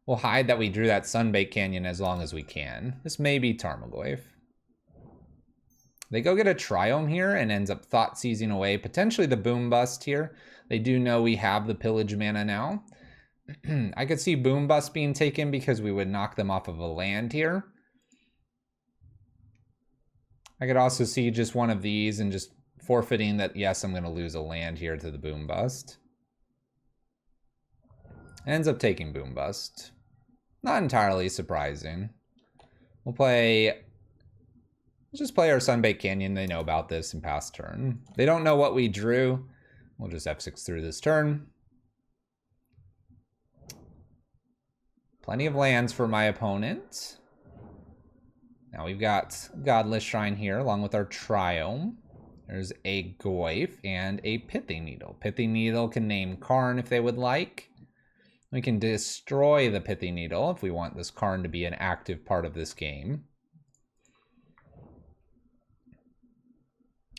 We'll hide that we drew that Sunbaked Canyon as long as we can. This may be Tarmogoyf. They go get a Triome here and ends up thought seizing away potentially the Boom Bust here. They do know we have the Pillage mana now. I could see Boom Bust being taken because we would knock them off of a land here. I could also see just one of these and just forfeiting that, yes, I'm going to lose a land here to the Boom Bust. Ends up taking Boom Bust. Not entirely surprising. We'll just play our Sunbaked Canyon. They know about this and pass turn. They don't know what we drew. We'll just F6 through this turn. Plenty of lands for my opponent. Now we've got Godless Shrine here along with our Triome. There's a Goyf and a Pithing Needle. Pithing Needle can name Karn if they would like. We can destroy the Pithing Needle if we want this Karn to be an active part of this game.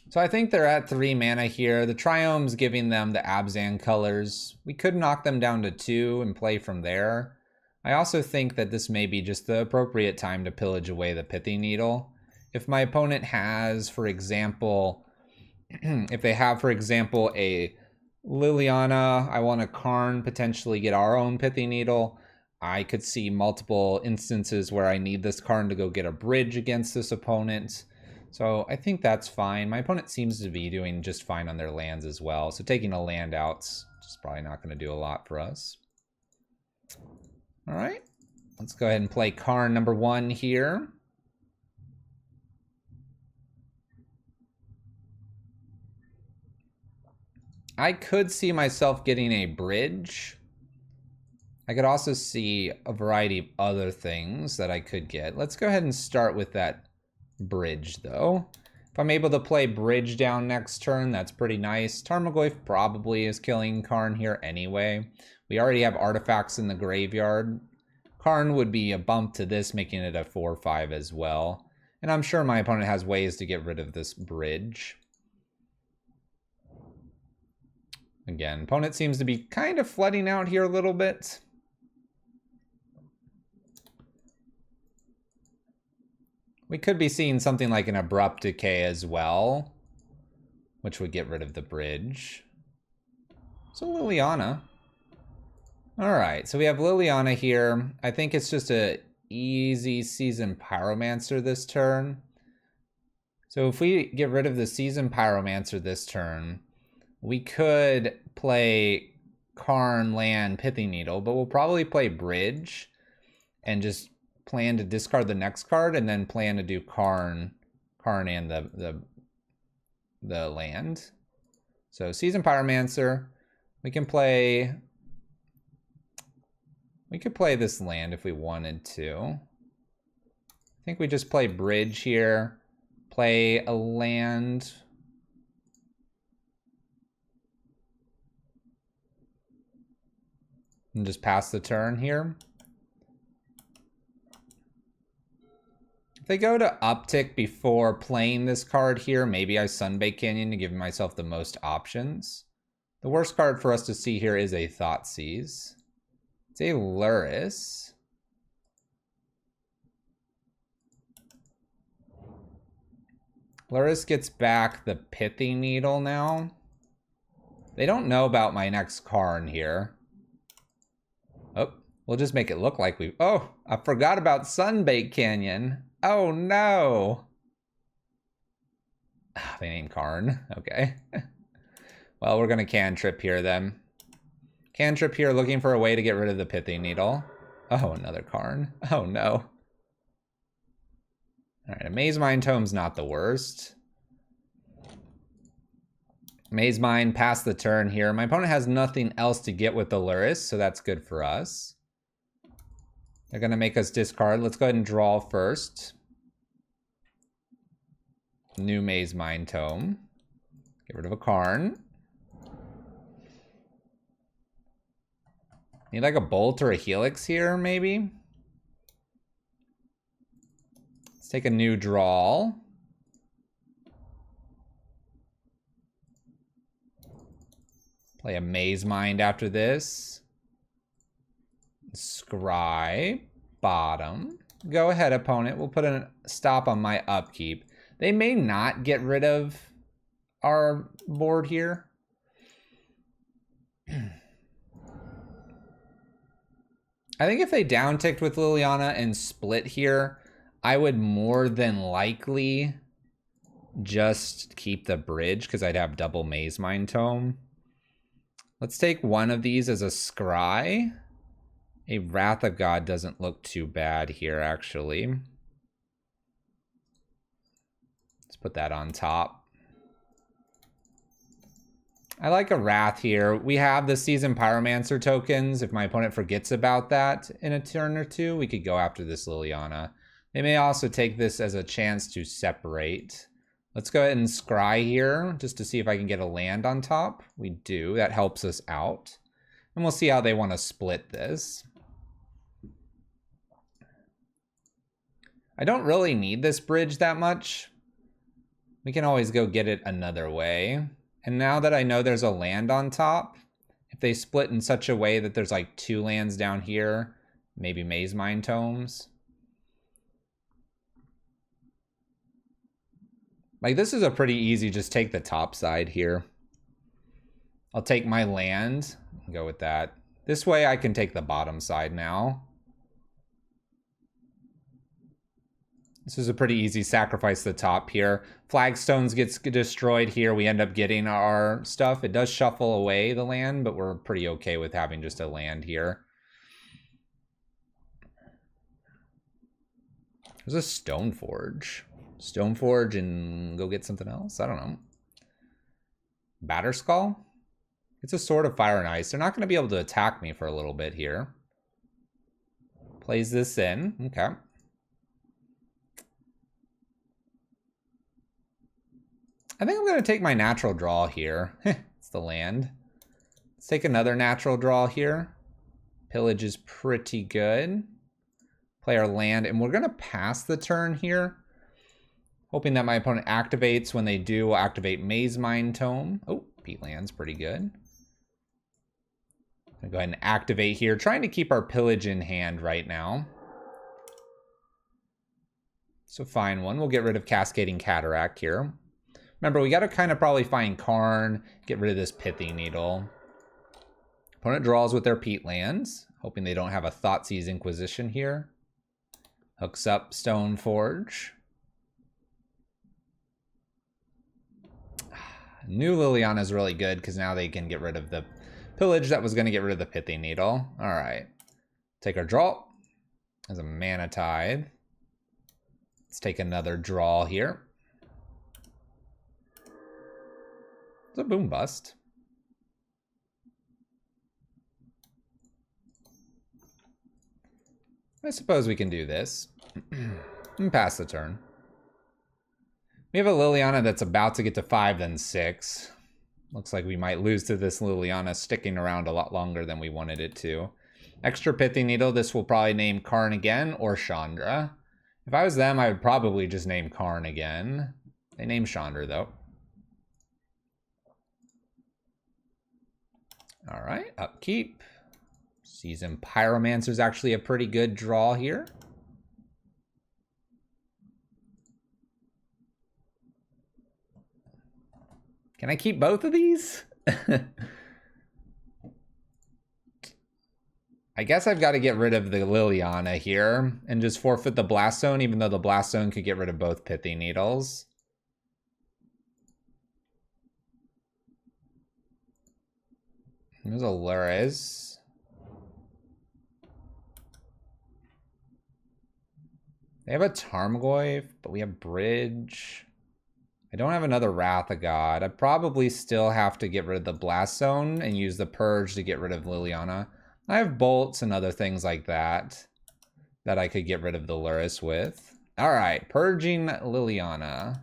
So I think they're at 3 mana here. The Triome's giving them the Abzan colors. We could knock them down to 2 and play from there. I also think that this may be just the appropriate time to pillage away the Pithing Needle. If my opponent has, for example, if they have, for example, a Liliana, I want a Karn, potentially get our own Pithing Needle. I could see multiple instances where I need this Karn to go get a bridge against this opponent. So I think that's fine. My opponent seems to be doing just fine on their lands as well. So taking a land out's just probably not going to do a lot for us. All right, let's go ahead and play Karn number 1 here. I could see myself getting a bridge. I could also see a variety of other things that I could get. Let's go ahead and start with that bridge though. If I'm able to play bridge down next turn, that's pretty nice. Tarmogoyf probably is killing Karn here anyway. We already have artifacts in the graveyard. Karn would be a bump to this, making it a 4/5 as well. And I'm sure my opponent has ways to get rid of this bridge. Again, opponent seems to be kind of flooding out here a little bit. We could be seeing something like an Abrupt Decay as well, which would get rid of the bridge. So Liliana. All right, so we have Liliana here. I think it's just a easy Seasoned Pyromancer this turn. So if we get rid of the Seasoned Pyromancer this turn, we could play Karn, land, Pithing Needle, but we'll probably play bridge and just plan to discard the next card and then plan to do Karn and the land. So Seasoned Pyromancer, we could play this land if we wanted to. I think we just play bridge here, play a land. And just pass the turn here. If they go to uptick before playing this card here, maybe I Sunbake Canyon to give myself the most options. The worst card for us to see here is a Thoughtseize. It's a Luris. Luris gets back the Pithy Needle now. They don't know about my next Karn here. Oh, we'll just make it look like we... Oh, I forgot about Sunbake Canyon. Oh, no. They named Karn. Okay. Well, we're going to Cantrip here then. Cantrip here looking for a way to get rid of the Pithy Needle. Oh, another Karn. Oh, no. All right, a Maze Mine Tome's not the worst. Maze Mine, pass the turn here. My opponent has nothing else to get with the Luris, so that's good for us. They're going to make us discard. Let's go ahead and draw first. New Maze Mine Tome. Get rid of a Karn. Need like a Bolt or a Helix here, maybe? Let's take a new draw. Play a Maze Mind after this. Scry. Bottom. Go ahead, opponent. We'll put a stop on my upkeep. They may not get rid of our board here. I think if they downticked with Liliana and split here, I would more than likely just keep the bridge because I'd have double Maze Mine Tome. Let's take one of these as a Scry. A Wrath of God doesn't look too bad here, actually. Let's put that on top. I like a Wrath here. We have the Seasoned Pyromancer tokens. If my opponent forgets about that in a turn or two, we could go after this Liliana. They may also take this as a chance to separate. Let's go ahead and Scry here, just to see if I can get a land on top. We do. That helps us out. And we'll see how they want to split this. I don't really need this bridge that much. We can always go get it another way. And now that I know there's a land on top, if they split in such a way that there's like 2 lands down here, maybe Maze Mine Tomes. Like, this is a pretty easy, just take the top side here. I'll take my land and go with that. This way I can take the bottom side now. This is a pretty easy sacrifice the top here. Flagstones gets destroyed here. We end up getting our stuff. It does shuffle away the land, but we're pretty okay with having just a land here. There's a Stoneforge. Stoneforge and go get something else? I don't know. Batterskull? It's a Sword of Fire and Ice. They're not going to be able to attack me for a little bit here. Plays this in. Okay. I think I'm going to take my natural draw here. It's the land. Let's take another natural draw here. Pillage is pretty good. Play our land, and we're going to pass the turn here. Hoping that my opponent activates. When they do, we'll activate Maze Mine Tome. Oh, Peatland's pretty good. I'll go ahead and activate here. Trying to keep our pillage in hand right now. It's a fine one. We'll get rid of Cascading Cataract here. Remember, we got to kind of probably find Karn, get rid of this Pithy Needle. Opponent draws with their Peatlands, hoping they don't have a Thoughtseize Inquisition here. Hooks up Stoneforge. New Liliana is really good because now they can get rid of the pillage that was going to get rid of the Pithy Needle. All right. Take our draw as a Mana Tithe. Let's take another draw here. It's a Boom Bust. I suppose we can do this and pass the turn. We have a Liliana that's about to get to 5, then 6. Looks like we might lose to this Liliana sticking around a lot longer than we wanted it to. Extra Pithy Needle. This will probably name Karn again or Chandra. If I was them, I would probably just name Karn again. They named Chandra, though. All right, upkeep. Seasoned Pyromancer's actually a pretty good draw here. Can I keep both of these? I guess I've got to get rid of the Liliana here and just forfeit the Blast Zone, even though the Blast Zone could get rid of both Pithy Needles. There's a Luris. They have a Tarmogoyf, but we have Bridge. I don't have another Wrath of God. I probably still have to get rid of the Blast Zone and use the Purge to get rid of Liliana. I have bolts and other things like that that I could get rid of the Luris with. All right, purging Liliana.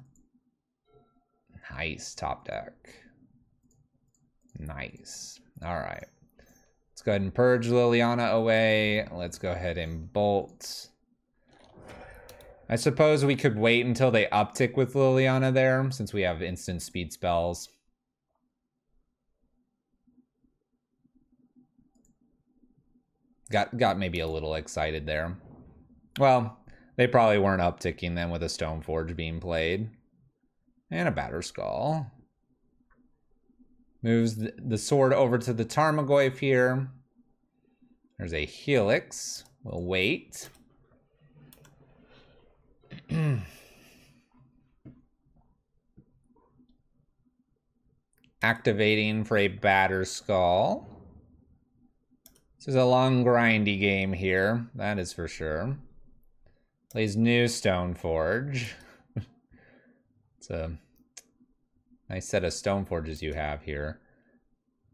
Nice top deck. Nice. All right. Let's go ahead and purge Liliana away. Let's go ahead and bolt. I suppose we could wait until they uptick with Liliana there, since we have instant speed spells. Got maybe a little excited there. Well, they probably weren't upticking then with a Stoneforge being played. And a Batterskull. Moves the sword over to the Tarmogoyf here. There's a Helix. We'll wait. Activating for a Batterskull. This is a long, grindy game here. That is for sure. Plays new Stoneforge. It's a nice set of Stoneforges you have here.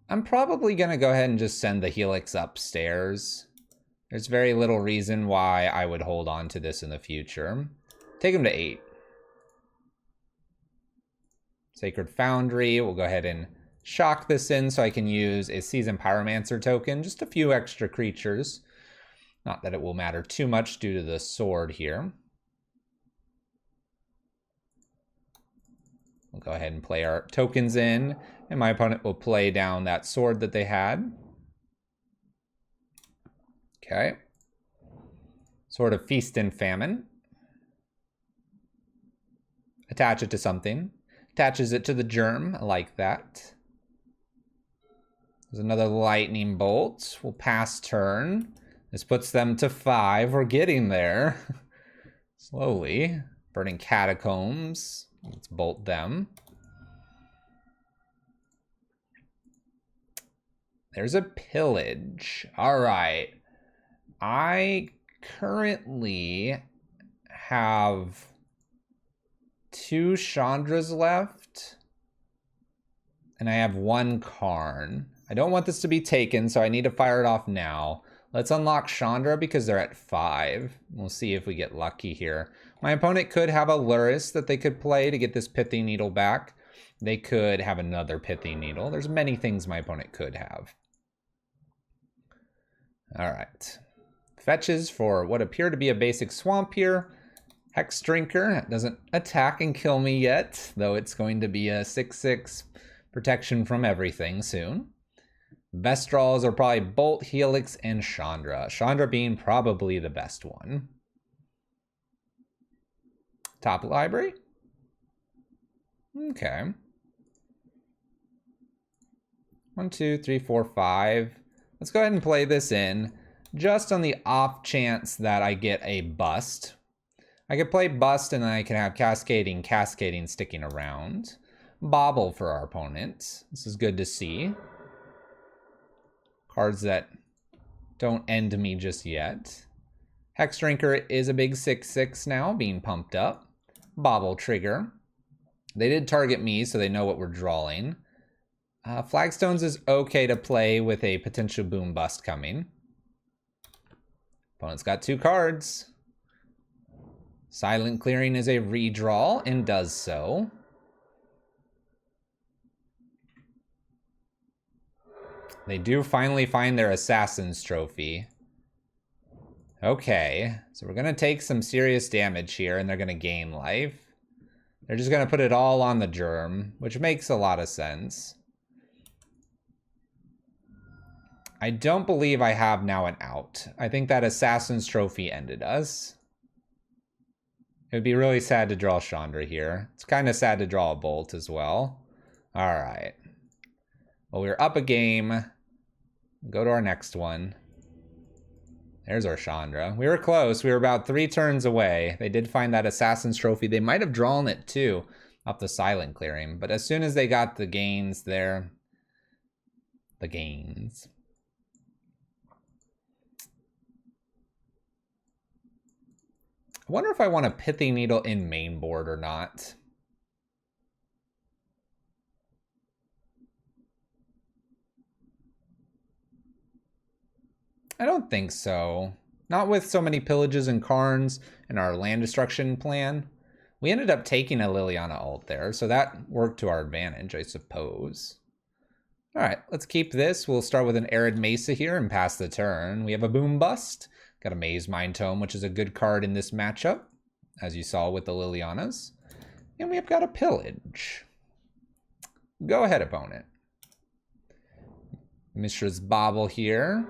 I'm probably going to go ahead and just send the Helix upstairs. There's very little reason why I would hold on to this in the future. Take him to 8. Sacred Foundry. We'll go ahead and shock this in so I can use a Seasoned Pyromancer token. Just a few extra creatures. Not that it will matter too much due to the sword here. We'll go ahead and play our tokens in, and my opponent will play down that sword that they had. Okay. Sword of Feast and Famine. Attach it to something. Attaches it to the germ. I like that. There's another lightning bolt. We'll pass turn. This puts them to 5. We're getting there. Slowly. Burning Catacombs. Let's bolt them. There's a Pillage. All right. I currently have 2 Chandras left. And I have 1 Karn. I don't want this to be taken, so I need to fire it off now. Let's unlock Chandra because they're at 5. We'll see if we get lucky here. My opponent could have a Luris that they could play to get this Pithy Needle back. They could have another Pithy Needle. There's many things my opponent could have. All right. Fetches for what appear to be a basic swamp here. Hex Drinker doesn't attack and kill me yet, though it's going to be a 6/6 protection from everything soon. Best draws are probably Bolt, Helix, and Chandra. Chandra being probably the best one. Top library. Okay. 1, 2, 3, 4, 5. Let's go ahead and play this in, just on the off chance that I get a bust. I could play bust and then I can have cascading sticking around. Bobble for our opponent. This is good to see. Cards that don't end me just yet. Hex Drinker is a big 6/6 now, being pumped up. Bobble Trigger. They did target me, so they know what we're drawing. Flagstones is okay to play with a potential boom bust coming. Opponent's got 2 cards. Silent Clearing is a redraw and does so. They do finally find their Assassin's Trophy. Okay, so we're gonna take some serious damage here and they're gonna gain life. They're just gonna put it all on the germ, which makes a lot of sense. I don't believe I have now an out. I think that Assassin's Trophy ended us. It would be really sad to draw Chandra here. It's kind of sad to draw a Bolt as well. All right. Well, we're up a game. Go to our next one. There's our Chandra. We were close. We were about 3 turns away. They did find that Assassin's Trophy. They might have drawn it too off the Silent Clearing. But as soon as they got the gains there, the gains. I wonder if I want a Pithy Needle in main board or not. I don't think so. Not with so many pillages and Karns and our land destruction plan. We ended up taking a Liliana ult there, so that worked to our advantage, I suppose. All right, let's keep this. We'll start with an Arid Mesa here and pass the turn. We have a Boom Bust. Got a Maze Mind Tome, which is a good card in this matchup, as you saw with the Lilianas. And we have got a Pillage. Go ahead, opponent. Mishra's Bauble here.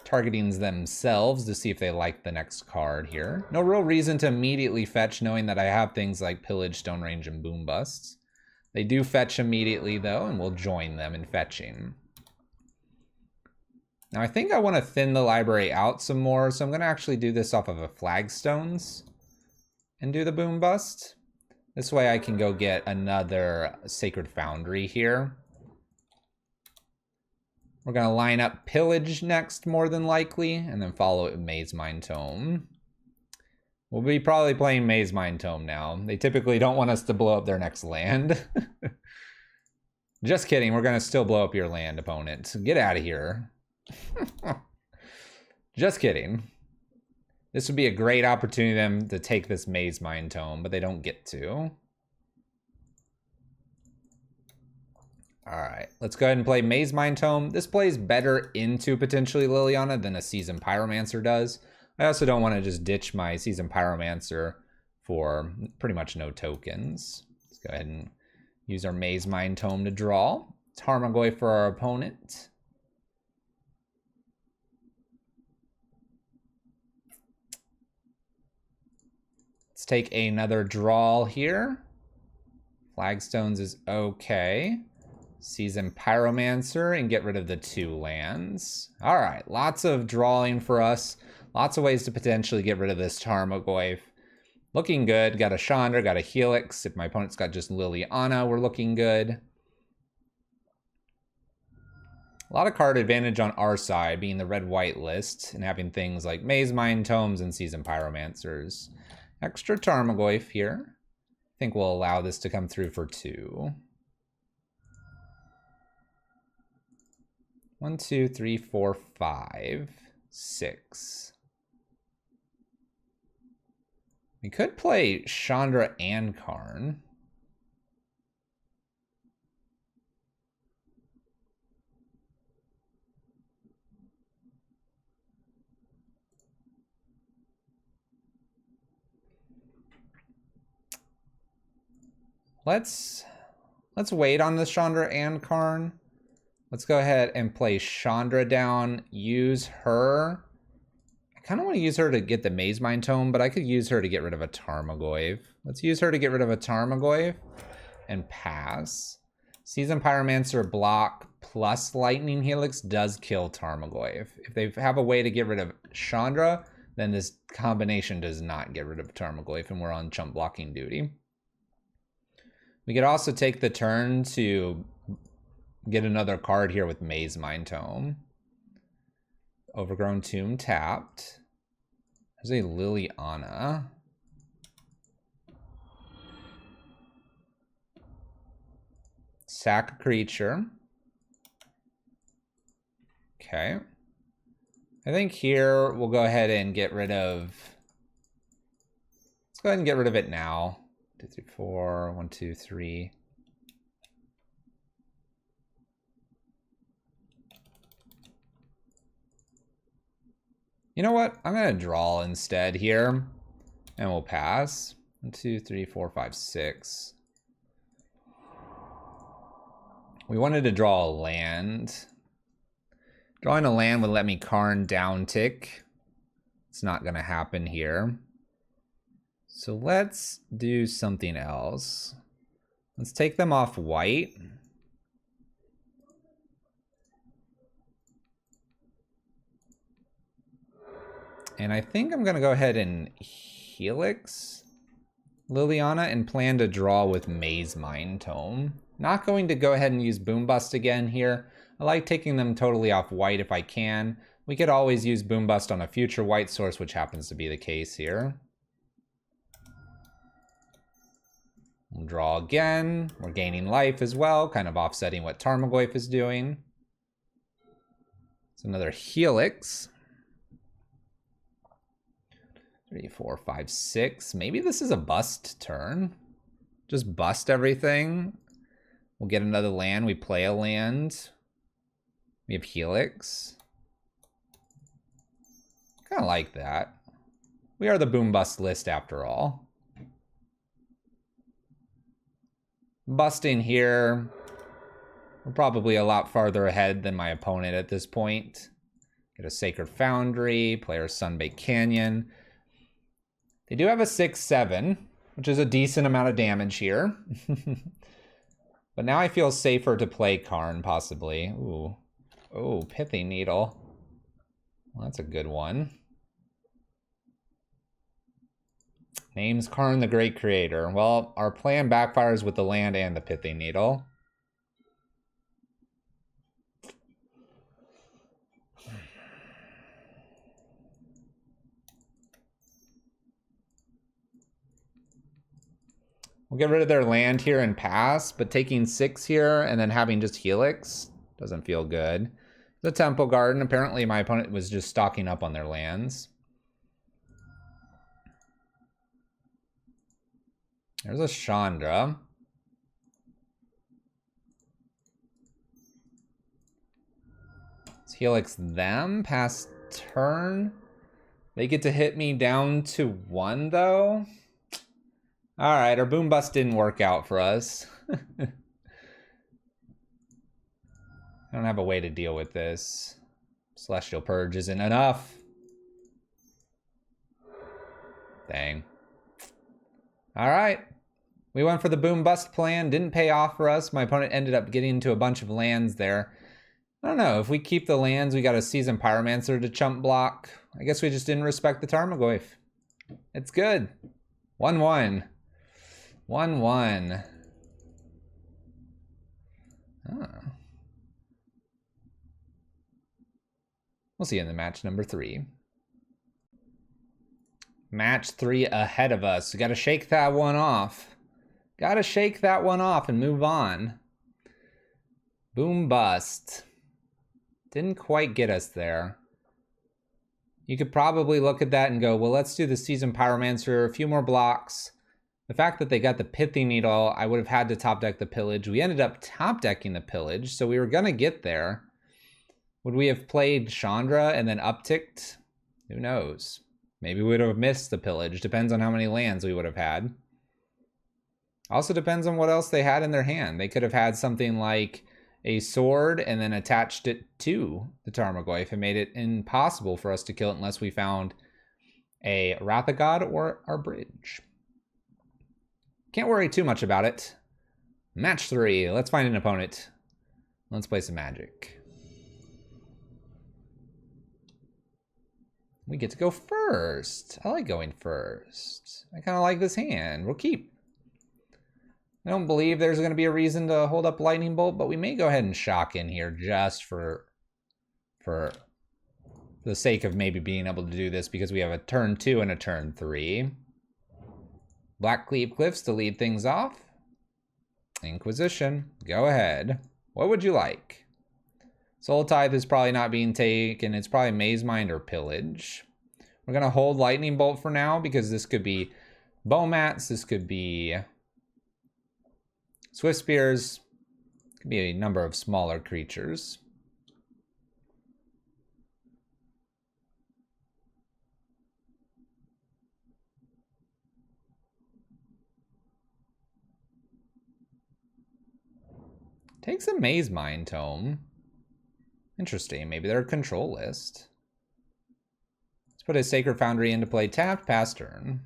Targeting themselves to see if they like the next card here. No real reason to immediately fetch, knowing that I have things like Pillage, Stone Range, and Boom Busts. They do fetch immediately, though, and we'll join them in fetching. Now, I think I want to thin the library out some more, so I'm going to actually do this off of a Flagstones and do the Boom Bust. This way I can go get another Sacred Foundry here. We're going to line up Pillage next, more than likely, and then follow it with Maze Mind Tome. We'll be probably playing Maze Mind Tome now. They typically don't want us to blow up their next land. Just kidding, we're going to still blow up your land, opponent. Get out of here. Just kidding. This would be a great opportunity for them to take this Maze Mind Tome, but they don't get to. All right, let's go ahead and play Maze Mind Tome. This plays better into potentially Liliana than a Seasoned Pyromancer does. I also don't want to just ditch my Seasoned Pyromancer for pretty much no tokens. Let's go ahead and use our Maze Mind Tome to draw. Tarmogoyf for our opponent. Let's take another draw here. Flagstones is okay. Seasoned Pyromancer and get rid of the 2 lands. All right, lots of drawing for us. Lots of ways to potentially get rid of this Tarmogoyf. Looking good. Got a Chandra, got a Helix. If my opponent's got just Liliana, we're looking good. A lot of card advantage on our side, being the red-white list and having things like Maze Mind Tomes and Seasoned Pyromancers. Extra Tarmogoyf here. I think we'll allow this to come through for 2. 1, 2, 3, 4, 5, 6. We could play Chandra and Karn. Let's wait on the Chandra and Karn. Let's go ahead and play Chandra down, use her. I kind of want to use her to get the Maze Mind Tome, but I could use her to get rid of a Tarmogoyf. Let's use her to get rid of a Tarmogoyf and pass. Seasoned Pyromancer block plus Lightning Helix does kill Tarmogoyf. If they have a way to get rid of Chandra, then this combination does not get rid of Tarmogoyf, and we're on chump blocking duty. We could also take the turn to get another card here with Maze Mind Tome. Overgrown Tomb tapped. There's a Liliana. Sack a creature. Okay. I think here we'll go ahead and get rid of... Let's go ahead and get rid of it now. 2, 3, 4. 1, 2, 3. You know what? I'm gonna draw instead here, and we'll pass. 1, 2, 3, 4, 5, 6. We wanted to draw a land. Drawing a land would let me Karn down tick. It's not gonna happen here. So let's do something else. Let's take them off white. And I think I'm gonna go ahead and Helix Liliana and plan to draw with Maze Mind Tome. Not going to go ahead and use Boom Bust again here. I like taking them totally off white if I can. We could always use Boom Bust on a future white source, which happens to be the case here. We'll draw again. We're gaining life as well, kind of offsetting what Tarmogoyf is doing. It's another Helix. 3, 4, 5, 6. Maybe this is a bust turn. Just bust everything. We'll get another land. We play a land. We have Helix. Kind of like that. We are the boom bust list after all. Busting here. We're probably a lot farther ahead than my opponent at this point. Get a Sacred Foundry, player Sunbaked Canyon. They do have a 6/7, which is a decent amount of damage here. But now I feel safer to play Karn, possibly. Ooh. Oh, Pithy Needle. Well, that's a good one. Name's Karn the Great Creator. Well, our plan backfires with the land and the Pithy Needle. We'll get rid of their land here and pass, but taking 6 here and then having just Helix doesn't feel good. The Temple Garden, apparently my opponent was just stocking up on their lands. There's a Chandra. Let's Helix them, pass turn. They get to hit me down to 1 though. All right, our Boom Bust didn't work out for us. I don't have a way to deal with this. Celestial Purge isn't enough. Dang. All right. We went for the Boom Bust plan. Didn't pay off for us. My opponent ended up getting into a bunch of lands there. I don't know. If we keep the lands, we got a Seasoned Pyromancer to chump block. I guess we just didn't respect the Tarmogoyf. It's good. 1-1. 1-1. Oh. We'll see you in the match number 3. Match 3 ahead of us. We gotta shake that one off. Gotta shake that one off and move on. Boom Bust. Didn't quite get us there. You could probably look at that and go, well, let's do the Seasoned Pyromancer, a few more blocks. The fact that they got the Pithy Needle, I would have had to top deck the Pillage. We ended up top decking the Pillage, so we were gonna get there. Would we have played Chandra and then upticked? Who knows? Maybe we would have missed the Pillage. Depends on how many lands we would have had. Also depends on what else they had in their hand. They could have had something like a sword and then attached it to the Tarmogoyf and made it impossible for us to kill it unless we found a Wrath of God or our bridge. Can't worry too much about it. Match 3. Let's find an opponent. Let's play some Magic. We get to go first. I like going first. I kind of like this hand. We'll keep. I don't believe there's going to be a reason to hold up Lightning Bolt, but we may go ahead and shock in here just for the sake of maybe being able to do this because we have a turn 2 and a turn 3. Black Cleave Cliffs to lead things off. Inquisition, go ahead. What would you like? Soul Tithe is probably not being taken. It's probably Maze Mind or Pillage. We're going to hold Lightning Bolt for now because this could be Bowmats. This could be Swift Spears. Could be a number of smaller creatures. Takes a Maze Mine Tome. Interesting. Maybe they're a control list. Let's put a Sacred Foundry into play. Tapped, pass turn.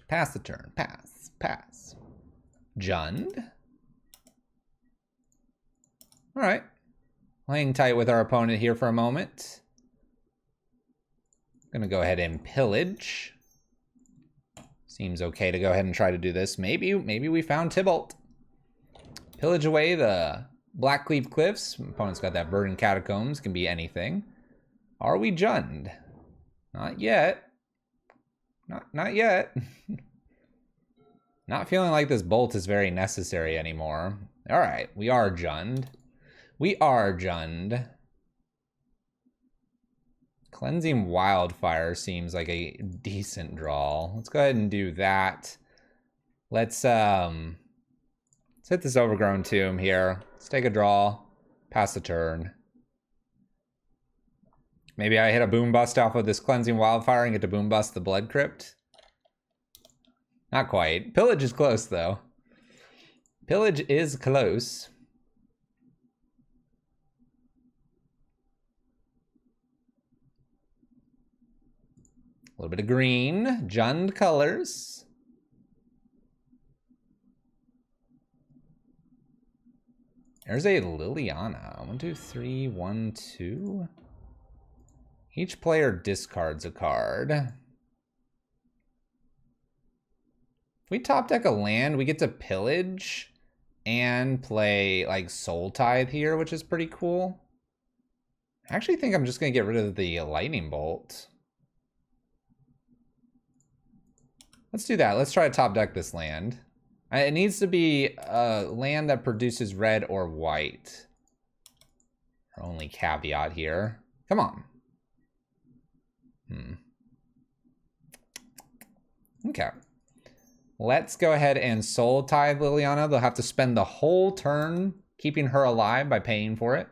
Pass the turn. Pass. Pass. Jund. All right. Hang tight with our opponent here for a moment. Gonna go ahead and pillage. Seems okay to go ahead and try to do this. Maybe we found Tybalt. Pillage away the Blackcleave Cliffs. Opponent's got that Verdant Catacombs. Can be anything. Are we Jund? Not yet. Not yet. Not feeling like this bolt is very necessary anymore. All right, we are Jund. We are Jund. Cleansing Wildfire seems like a decent draw. Let's go ahead and do that. Let's hit this Overgrown Tomb here. Let's take a draw. Pass the turn. Maybe I hit a Boom Bust off of this Cleansing Wildfire and get to Boom Bust the Blood Crypt. Not quite. Pillage is close, though. Pillage is close. A little bit of green. Jund colors. There's a Liliana. 1, 2, 3, 1, 2. Each player discards a card. If we top deck a land, we get to pillage and play like Soul Tithe here, which is pretty cool. I actually think I'm just going to get rid of the Lightning Bolt. Let's do that. Let's try to top deck this land. It needs to be a land that produces red or white. Our only caveat here. Come on. Okay. Let's go ahead and Soul Tithe Liliana. They'll have to spend the whole turn keeping her alive by paying for it.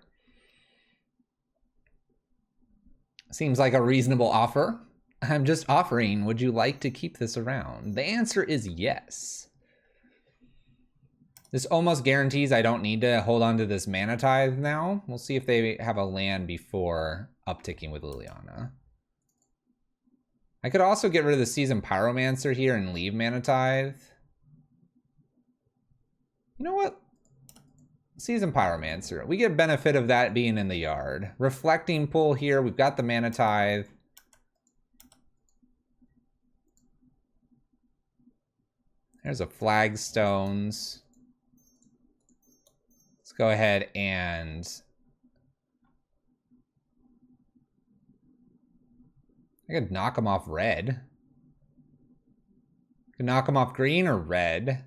Seems like a reasonable offer. I'm just offering, would you like to keep this around? The answer is yes. This almost guarantees I don't need to hold on to this Mana Tithe now. We'll see if they have a land before upticking with Liliana. I could also get rid of the Seasoned Pyromancer here and leave Mana Tithe. You know what? Seasoned Pyromancer. We get benefit of that being in the yard. Reflecting Pool here. We've got the Mana Tithe. There's a Flagstones. Let's go ahead and... I could knock him off red. I could knock him off green or red.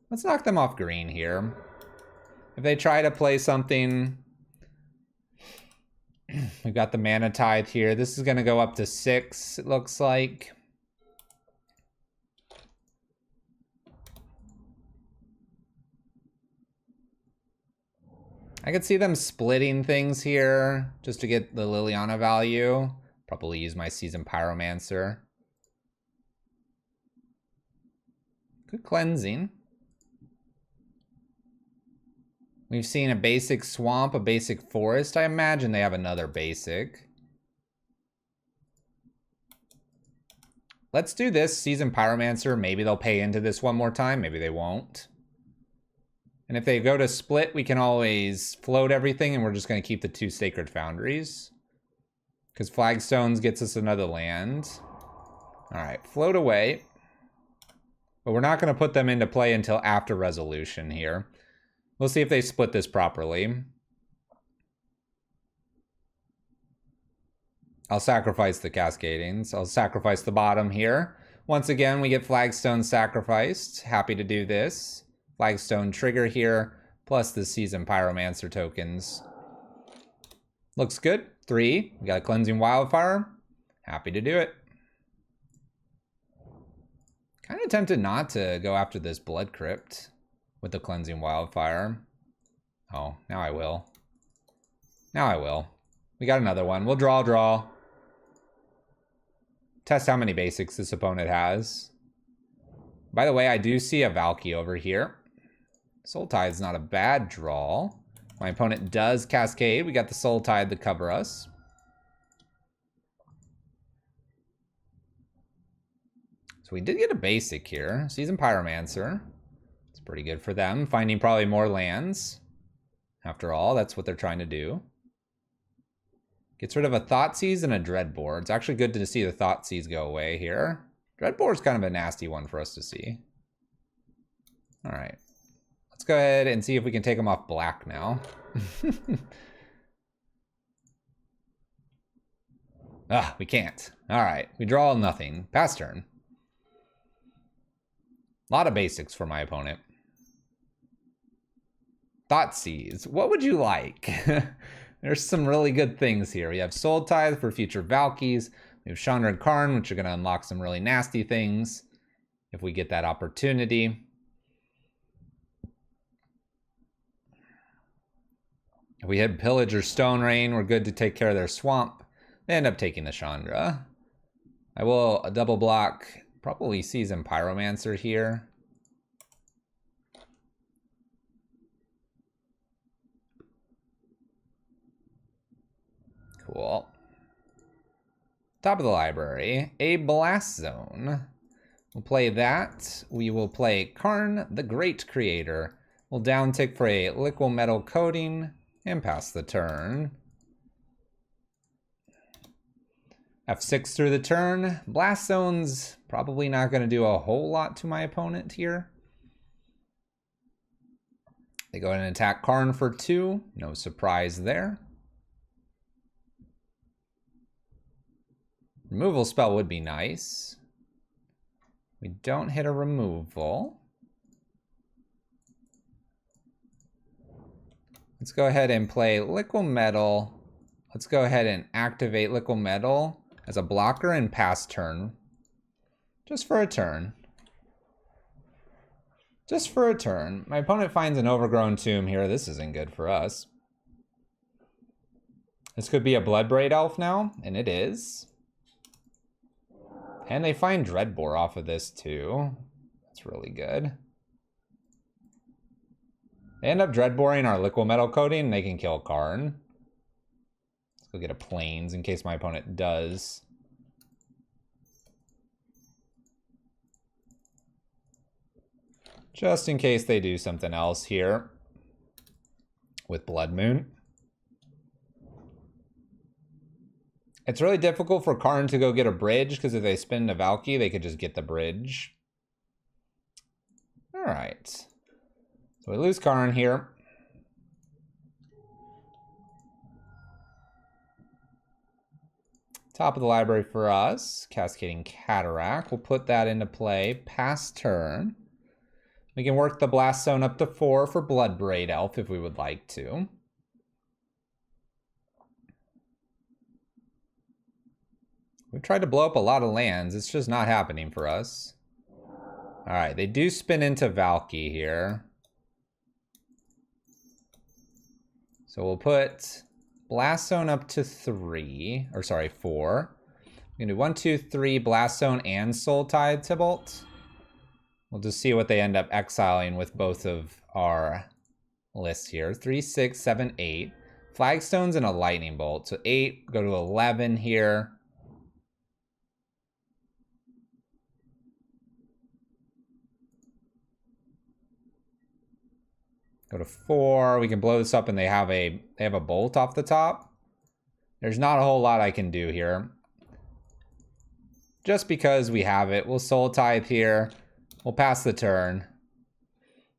Let's knock them off green here. If they try to play something... We've got the Mana Tithe here. This is going to go up to 6, it looks like. I could see them splitting things here just to get the Liliana value. Probably use my Seasoned Pyromancer. Good cleansing. We've seen a basic swamp, a basic forest. I imagine they have another basic. Let's do this. Seasoned Pyromancer. Maybe they'll pay into this one more time. Maybe they won't. And if they go to split, we can always float everything, and we're just going to keep the 2 Sacred Foundries. Because Flagstones gets us another land. All right, float away. But we're not going to put them into play until after resolution here. We'll see if they split this properly. I'll sacrifice the Cascadings. I'll sacrifice the bottom here. Once again, we get Flagstone sacrificed. Happy to do this. Flagstone trigger here, plus the Seasoned Pyromancer tokens. Looks good. 3. We got a Cleansing Wildfire. Happy to do it. Kind of tempted not to go after this Blood Crypt with the Cleansing Wildfire. Oh, now I will. Now I will. We got another one. We'll draw. test how many basics this opponent has. By the way, I do see a Valky over here. Soul Tide's not a bad draw. My opponent does Cascade. We got the Soul Tide to cover us. So we did get a basic here. Seasoned Pyromancer. It's pretty good for them. Finding probably more lands. After all, that's what they're trying to do. Gets rid of a Thoughtseize and a Dreadbore. It's actually good to see the Thoughtseize go away here. Dreadbore is kind of a nasty one for us to see. All right. Let's go ahead and see if we can take them off black now. We can't. All right. We draw nothing. Pass turn. A lot of basics for my opponent. Thoughtseize. What would you like? There's some really good things here. We have Soul Tithe for future Valkyries. We have Chandra and Karn, which are going to unlock some really nasty things if we get that opportunity. If we hit Pillage or Stone Rain, we're good to take care of their swamp. They end up taking the Chandra. I will double block, probably Seasoned Pyromancer here. Cool. Top of the library, a Blast Zone. We'll play that. We will play Karn, the Great Creator. We'll down tick for a Liquid Metal Coating and pass the turn. F6 through the turn. Blast Zone's probably not going to do a whole lot to my opponent here. They go ahead and attack Karn for 2. No surprise there. Removal spell would be nice. We don't hit a removal. Let's go ahead and play Liquid Metal. Let's go ahead and activate Liquid Metal as a blocker and pass turn. Just for a turn. Just for a turn. My opponent finds an Overgrown Tomb here. This isn't good for us. This could be a Bloodbraid Elf now, and it is. And they find Dreadbore off of this too. That's really good. They end up Dreadboring our Liquid Metal Coating and they can kill Karn. Let's go get a Plains in case my opponent does. Just in case they do something else here with Blood Moon. It's really difficult for Karn to go get a bridge because if they spin the Valky, they could just get the bridge. All right. So we lose Karn here. Top of the library for us. Cascading Cataract. We'll put that into play. Pass turn. We can work the Blast Zone up to 4 for Bloodbraid Elf if we would like to. We've tried to blow up a lot of lands. It's just not happening for us. All right, they do spin into Valky here. So we'll put Blast Zone up to 3, or sorry, 4. We're gonna do 1, 2, 3, Blast Zone and Soul Tide Tybalt. We'll just see what they end up exiling with both of our lists here. 3, 6, 7, 8. Flagstones and a Lightning Bolt. So 8, go to 11 here. Go to 4. We can blow this up and they have a bolt off the top. There's not a whole lot I can do here. Just because we have it, we'll Soul Tithe here. We'll pass the turn.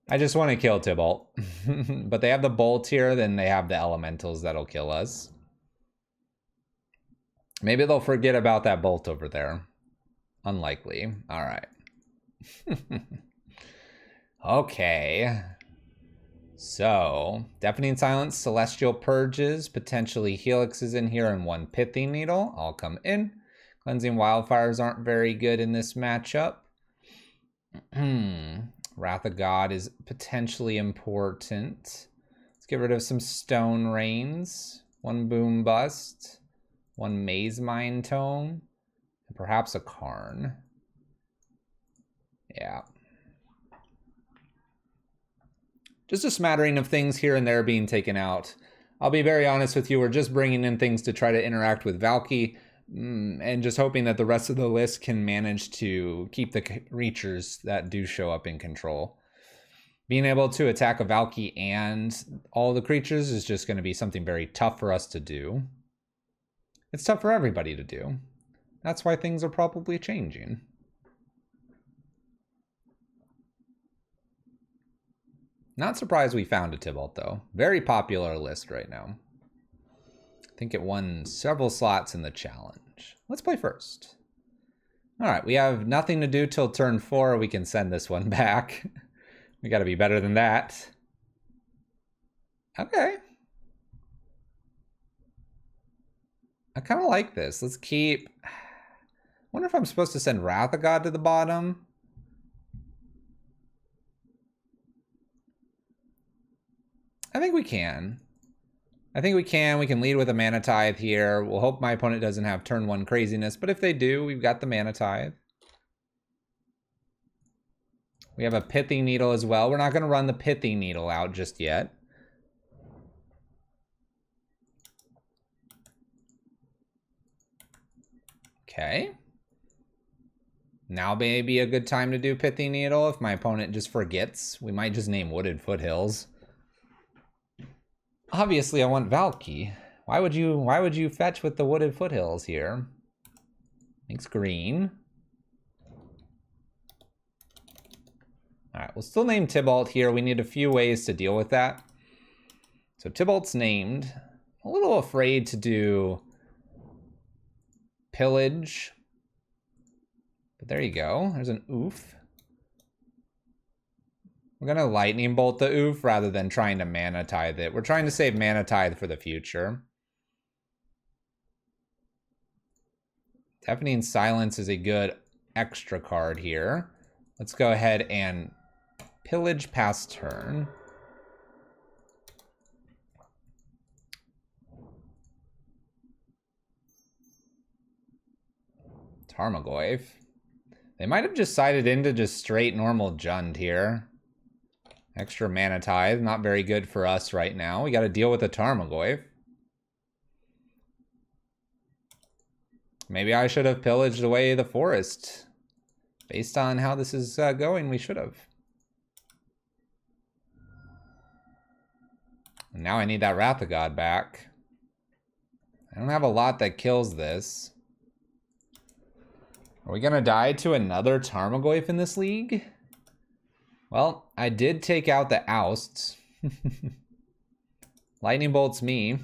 I just want to kill Tybalt. But they have the bolt here, then they have the elementals that'll kill us. Maybe they'll forget about that bolt over there. Unlikely. All right. Okay. So, Deafening Silence, Celestial Purges, potentially Helix is in here, and 1 Pithing Needle. All come in. Cleansing Wildfires aren't very good in this matchup. Wrath of God is potentially important. Let's get rid of some Stone Rains. 1 Boom Bust. 1 Maze Mine Tome. Perhaps a Karn. Yeah. Just a smattering of things here and there being taken out. I'll be very honest with you, we're just bringing in things to try to interact with Valky, and just hoping that the rest of the list can manage to keep the creatures that do show up in control. Being able to attack a Valky and all the creatures is just going to be something very tough for us to do. It's tough for everybody to do. That's why things are probably changing. Not surprised we found a Tybalt, though. Very popular list right now. I think it won several slots in the challenge. Let's play first. All right, we have nothing to do till turn 4. We can send this one back. We got to be better than that. Okay. I kind of like this. Let's keep... I wonder if I'm supposed to send Wrath of God to the bottom. I think we can. I think we can. We can lead with a Mana Tithe here. We'll hope my opponent doesn't have turn 1 craziness, but if they do, we've got the Mana Tithe. We have a Pithing Needle as well. We're not going to run the Pithing Needle out just yet. Okay. Now may be a good time to do Pithing Needle if my opponent just forgets. We might just name Wooded Foothills. Obviously, I want Valky. Why would you fetch with the Wooded Foothills here? Makes green. All right, we'll still name Tybalt here. We need a few ways to deal with that. So Tybalt's named. I'm a little afraid to do Pillage. But there you go. There's an oof. We're going to Lightning Bolt the oof rather than trying to Mana Tithe it. We're trying to save Mana Tithe for the future. Deafening Silence is a good extra card here. Let's go ahead and Pillage past turn. Tarmogoyf. They might have just sided into just straight normal Jund here. Extra Mana Tithe, not very good for us right now. We got to deal with the Tarmogoyf. Maybe I should have pillaged away the forest. Based on how this is going, we should have. And now I need that Wrath of God back. I don't have a lot that kills this. Are we gonna die to another Tarmogoyf in this league? Well, I did take out the ousts. Lightning bolts me.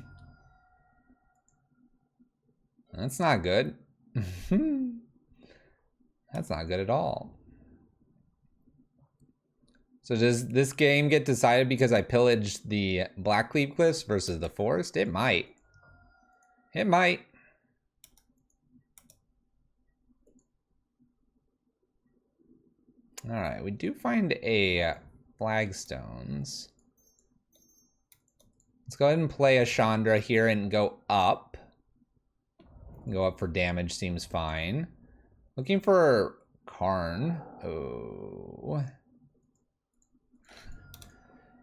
That's not good. That's not good at all. So does this game get decided because I pillaged the Blackleaf Cliffs versus the forest? It might. It might. All right, we do find a flagstones. Let's go ahead and play a Chandra here and go up. Go up for damage seems fine. Looking for Karn. Oh.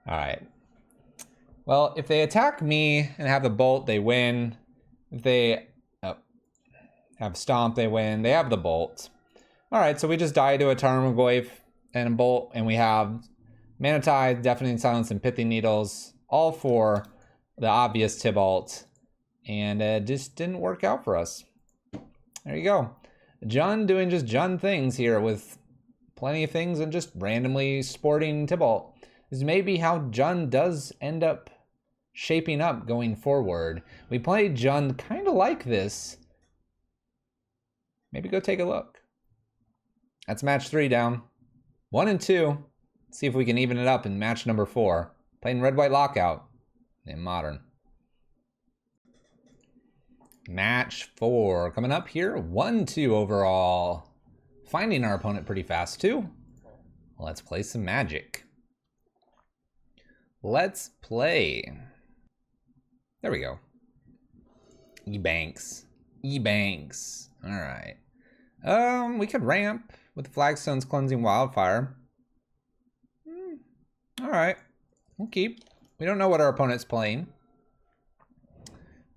All right. Well, if they attack me and have the bolt, they win. If they have stomp, they win. They have the bolt. All right, so we just die to a Tarmogoyf and a bolt, and we have Mana Tithe, Deafening Silence, and Pithing Needles, all for the obvious Tybalt, and it just didn't work out for us. There you go. Jund doing just Jund things here with plenty of things and just randomly sporting Tybalt. This may be how Jund does end up shaping up going forward. We played Jund kind of like this. Maybe go take a look. That's match 3 down. 1 and 2. Let's see if we can even it up in match number 4. Playing Red-White Lockout in Modern. Match 4 coming up here. 1-2 overall. Finding our opponent pretty fast too. Let's play some Magic. Let's play. There we go. E-Banks. E-Banks. All right. We could ramp with Flagstone's Cleansing Wildfire. All right, we'll keep. We don't know what our opponent's playing.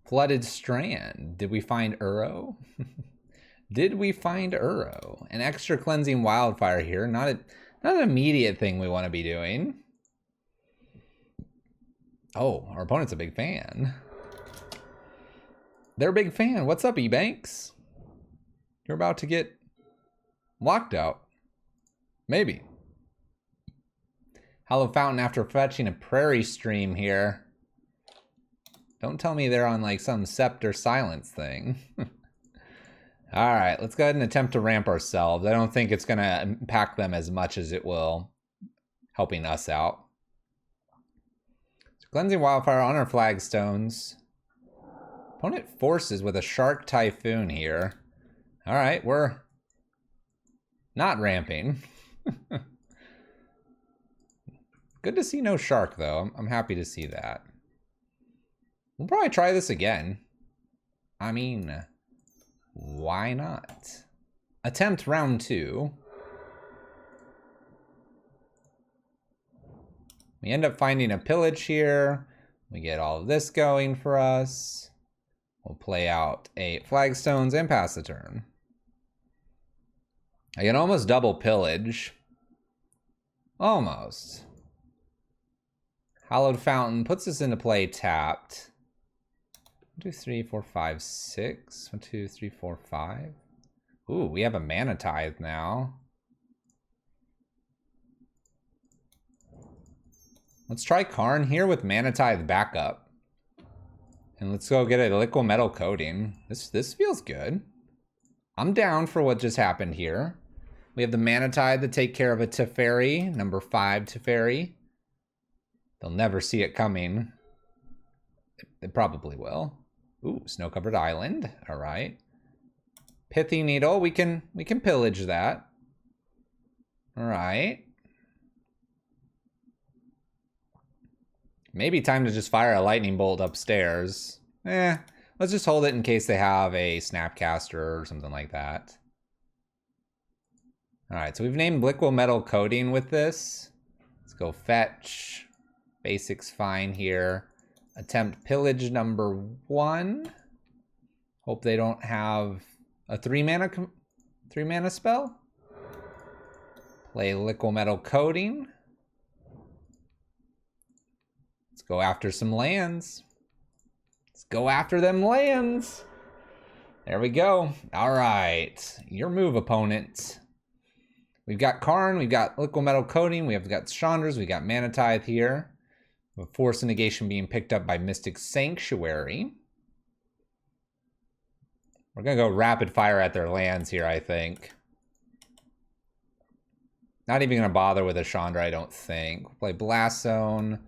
Flooded Strand. Did we find Uro? Did we find Uro? An extra Cleansing Wildfire here. Not an immediate thing we want to be doing. Oh, our opponent's a big fan. They're a big fan. What's up, E-Banks? You're about to get locked out. Maybe. Hollow Fountain after fetching a Prairie Stream here. Don't tell me they're on like some Scepter Silence thing. All right, let's go ahead and attempt to ramp ourselves. I don't think it's going to impact them as much as it will helping us out. So Cleansing Wildfire on our flagstones. Opponent forces with a Shark Typhoon here. All right, we're not ramping. Good to see no shark, though. I'm happy to see that. We'll probably try this again. I mean, why not? Attempt round 2. We end up finding a pillage here. We get all of this going for us. We'll play out 8 flagstones and pass the turn. I can almost double pillage. Almost. Hallowed Fountain puts us into play tapped. 1, 2, 3, 4, 5, 6. 1, 2, 3, 4, 5. Ooh, we have a Mana Tithe now. Let's try Karn here with Mana Tithe backup. And let's go get a Liquid Metal Coating. This feels good. I'm down for what just happened here. We have the Mana Tithe to take care of a Teferi, number 5 Teferi. They'll never see it coming. They probably will. Ooh, Snow-Covered Island. All right. Pithy Needle. We can pillage that. All right. Maybe time to just fire a lightning bolt upstairs. Let's just hold it in case they have a Snapcaster or something like that. All right, so we've named Liquid Metal Coating with this. Let's go fetch. Basics fine here. Attempt pillage number 1. Hope they don't have a 3 mana spell. Play Liquid Metal Coating. Let's go after some lands. Let's go after them lands. There we go. All right, your move, opponent. We've got Karn, we've got Liquid Metal Coating, we've got Chandras, we've got Mana Tithe here. With Force Negation being picked up by Mystic Sanctuary. We're going to go rapid fire at their lands here, I think. Not even going to bother with a Chandra, I don't think. We'll play Blast Zone.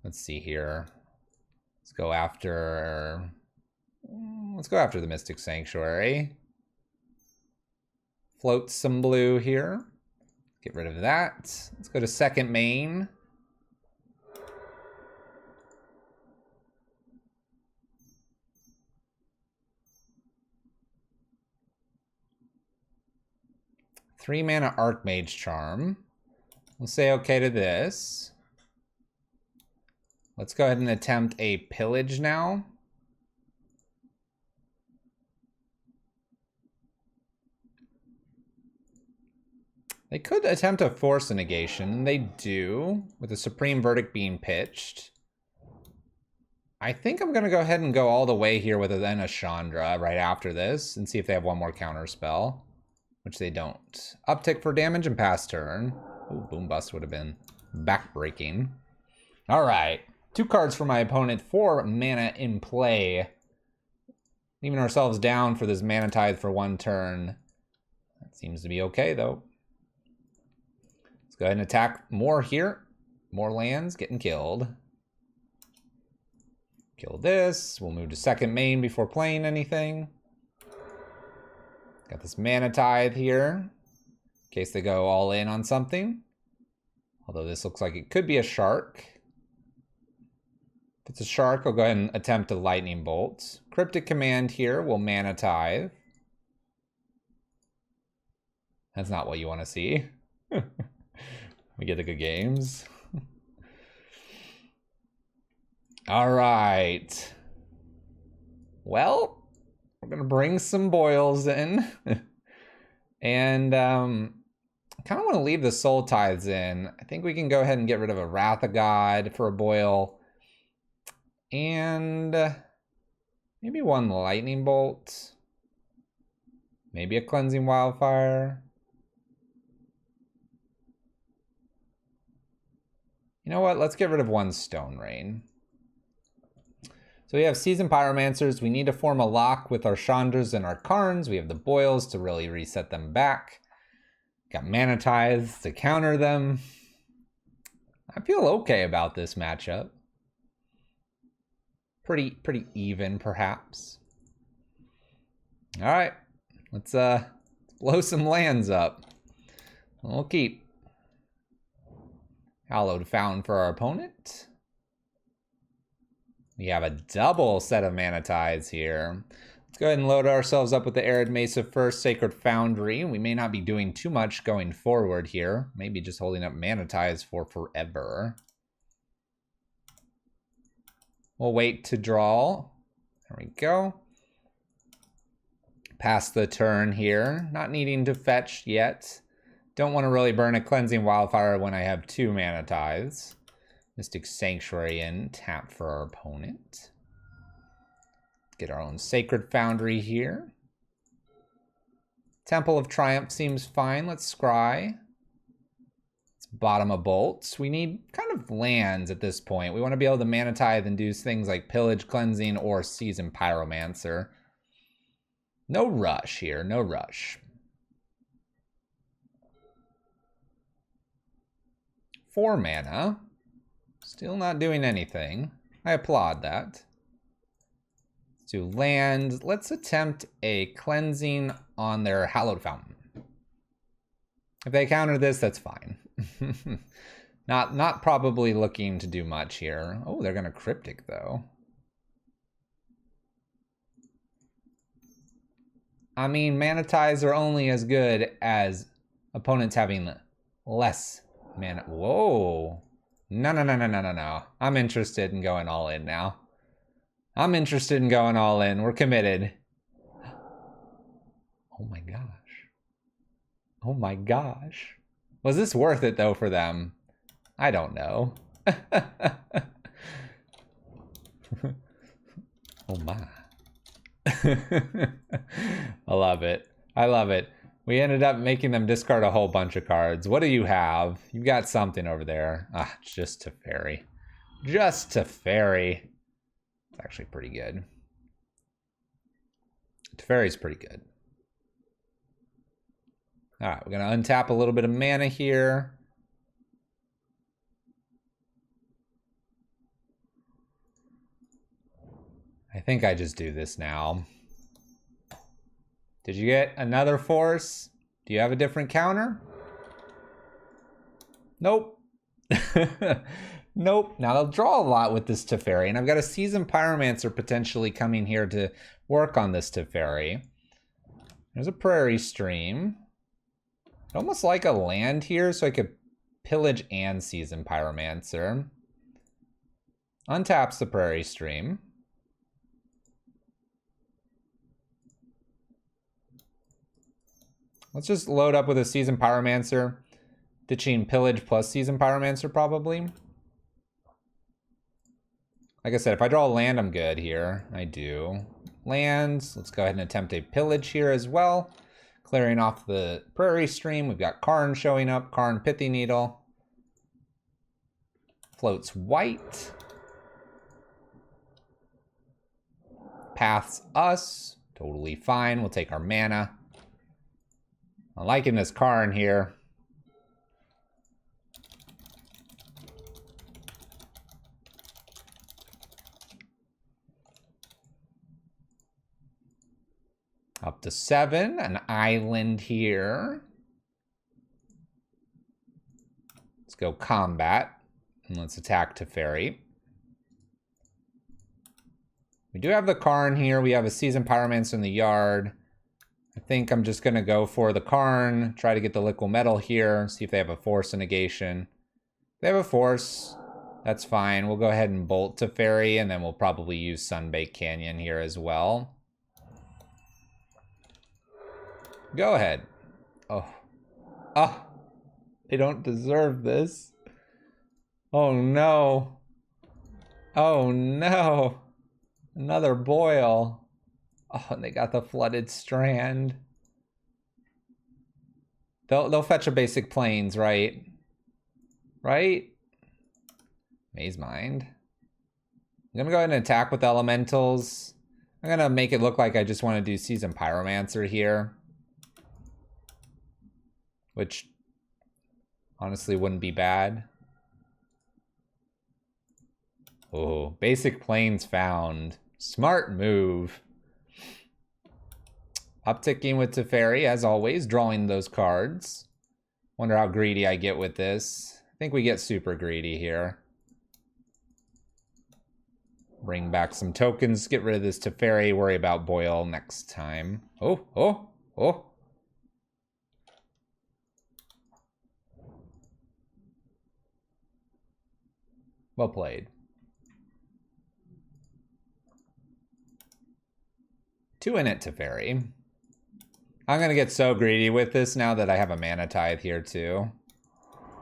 Let's see here. Let's go after the Mystic Sanctuary. Float some blue here. Get rid of that. Let's go to second main. Three mana Archmage Charm. We'll say okay to this. Let's go ahead and attempt a pillage now. They could attempt a Force Negation. They do, with the Supreme Verdict being pitched. I think I'm going to go ahead and go all the way here with then a Chandra right after this and see if they have one more counter spell, which they don't. Uptick for damage and pass turn. Ooh, Boom Bust would have been backbreaking. All right, 2 cards for my opponent, 4 mana in play. Leaving ourselves down for this Mana Tithe for 1 turn. That seems to be okay, though. Let's go ahead and attack more here. More lands getting killed. Kill this. We'll move to second main before playing anything. Got this Mana Tithe here, in case they go all in on something. Although this looks like it could be a shark. If it's a shark, I'll go ahead and attempt a Lightning Bolt. Cryptic Command here will Mana Tithe. That's not what you want to see. We get the good games. All right. Well, we're going to bring some boils in. And I kind of want to leave the soul tithes in. I think we can go ahead and get rid of a Wrath of God for a boil. And maybe one lightning bolt. Maybe a cleansing wildfire. You know what? Let's get rid of one stone rain. So we have seasoned pyromancers. We need to form a lock with our Chandras and our Karns. We have the boils to really reset them back. Got mana tithes to counter them. I feel okay about this matchup. Pretty even, perhaps. All right, let's blow some lands up. We'll keep Hallowed Fountain for our opponent. We have a double set of mana tithes here. Let's go ahead and load ourselves up with the Arid Mesa first, Sacred Foundry. We may not be doing too much going forward here. Maybe just holding up mana tithes for forever. We'll wait to draw. There we go. Pass the turn here. Not needing to fetch yet. Don't want to really burn a Cleansing Wildfire when I have 2 mana tithes. Mystic Sanctuary in, tap for our opponent. Get our own Sacred Foundry here. Temple of Triumph seems fine. Let's scry. Let's bottom a bolts. We need kind of lands at this point. We want to be able to mana tithe and do things like Pillage, Cleansing, or Seasoned Pyromancer. No rush here, no rush. 4 mana. Still not doing anything. I applaud that. Let's do land. Let's attempt a cleansing on their Hallowed Fountain. If they counter this, that's fine. Not probably looking to do much here. Oh, they're gonna Cryptic though. I mean, mana ties are only as good as opponents having less mana. Whoa. No. I'm interested in going all in now. I'm interested in going all in. We're committed. Oh my gosh. Oh my gosh. Was this worth it though for them? I don't know. Oh my. I love it. I love it. We ended up making them discard a whole bunch of cards. What do you have? You've got something over there. Ah, just Teferi. Just Teferi. It's actually pretty good. Teferi's pretty good. All right, we're going to untap a little bit of mana here. I think I just do this now. Did you get another force? Do you have a different counter? Nope. Nope. Now they'll draw a lot with this Teferi, and I've got a Seasoned Pyromancer potentially coming here to work on this Teferi. There's a Prairie Stream. I'd almost like a land here so I could pillage and Seasoned Pyromancer. Untaps the Prairie Stream. Let's just load up with a Seasoned Pyromancer. Ditching Pillage plus Seasoned Pyromancer, probably. Like I said, if I draw a land, I'm good here. I do. Lands. Let's go ahead and attempt a Pillage here as well. Clearing off the Prairie Stream. We've got Karn showing up. Karn Pithy Needle. Floats white. Paths us. Totally fine. We'll take our mana. I'm liking this Karn here. Up to 7, an island here. Let's go combat, and let's attack Teferi. We do have the Karn here. We have a Seasoned Pyromancer in the yard. I think I'm just going to go for the Karn, try to get the liquid metal here, see if they have a force negation. If they have a force, that's fine. We'll go ahead and bolt to Fairy, and then we'll probably use Sunbake Canyon here as well. Go ahead. Oh. Oh. They don't deserve this. Oh no. Oh no. Another boil. Oh, and they got the flooded strand. They'll fetch a basic plains, right? Right? Maze Mind. I'm gonna go ahead and attack with elementals. I'm gonna make it look like I just want to do Season Pyromancer here. Which honestly wouldn't be bad. Oh, basic plains found. Smart move. Upticking with Teferi, as always, drawing those cards. Wonder how greedy I get with this. I think we get super greedy here. Bring back some tokens, get rid of this Teferi, worry about Boil next time. Oh, oh, oh. Well played. 2 in it Teferi. I'm gonna get so greedy with this now that I have a Mana Tithe here too.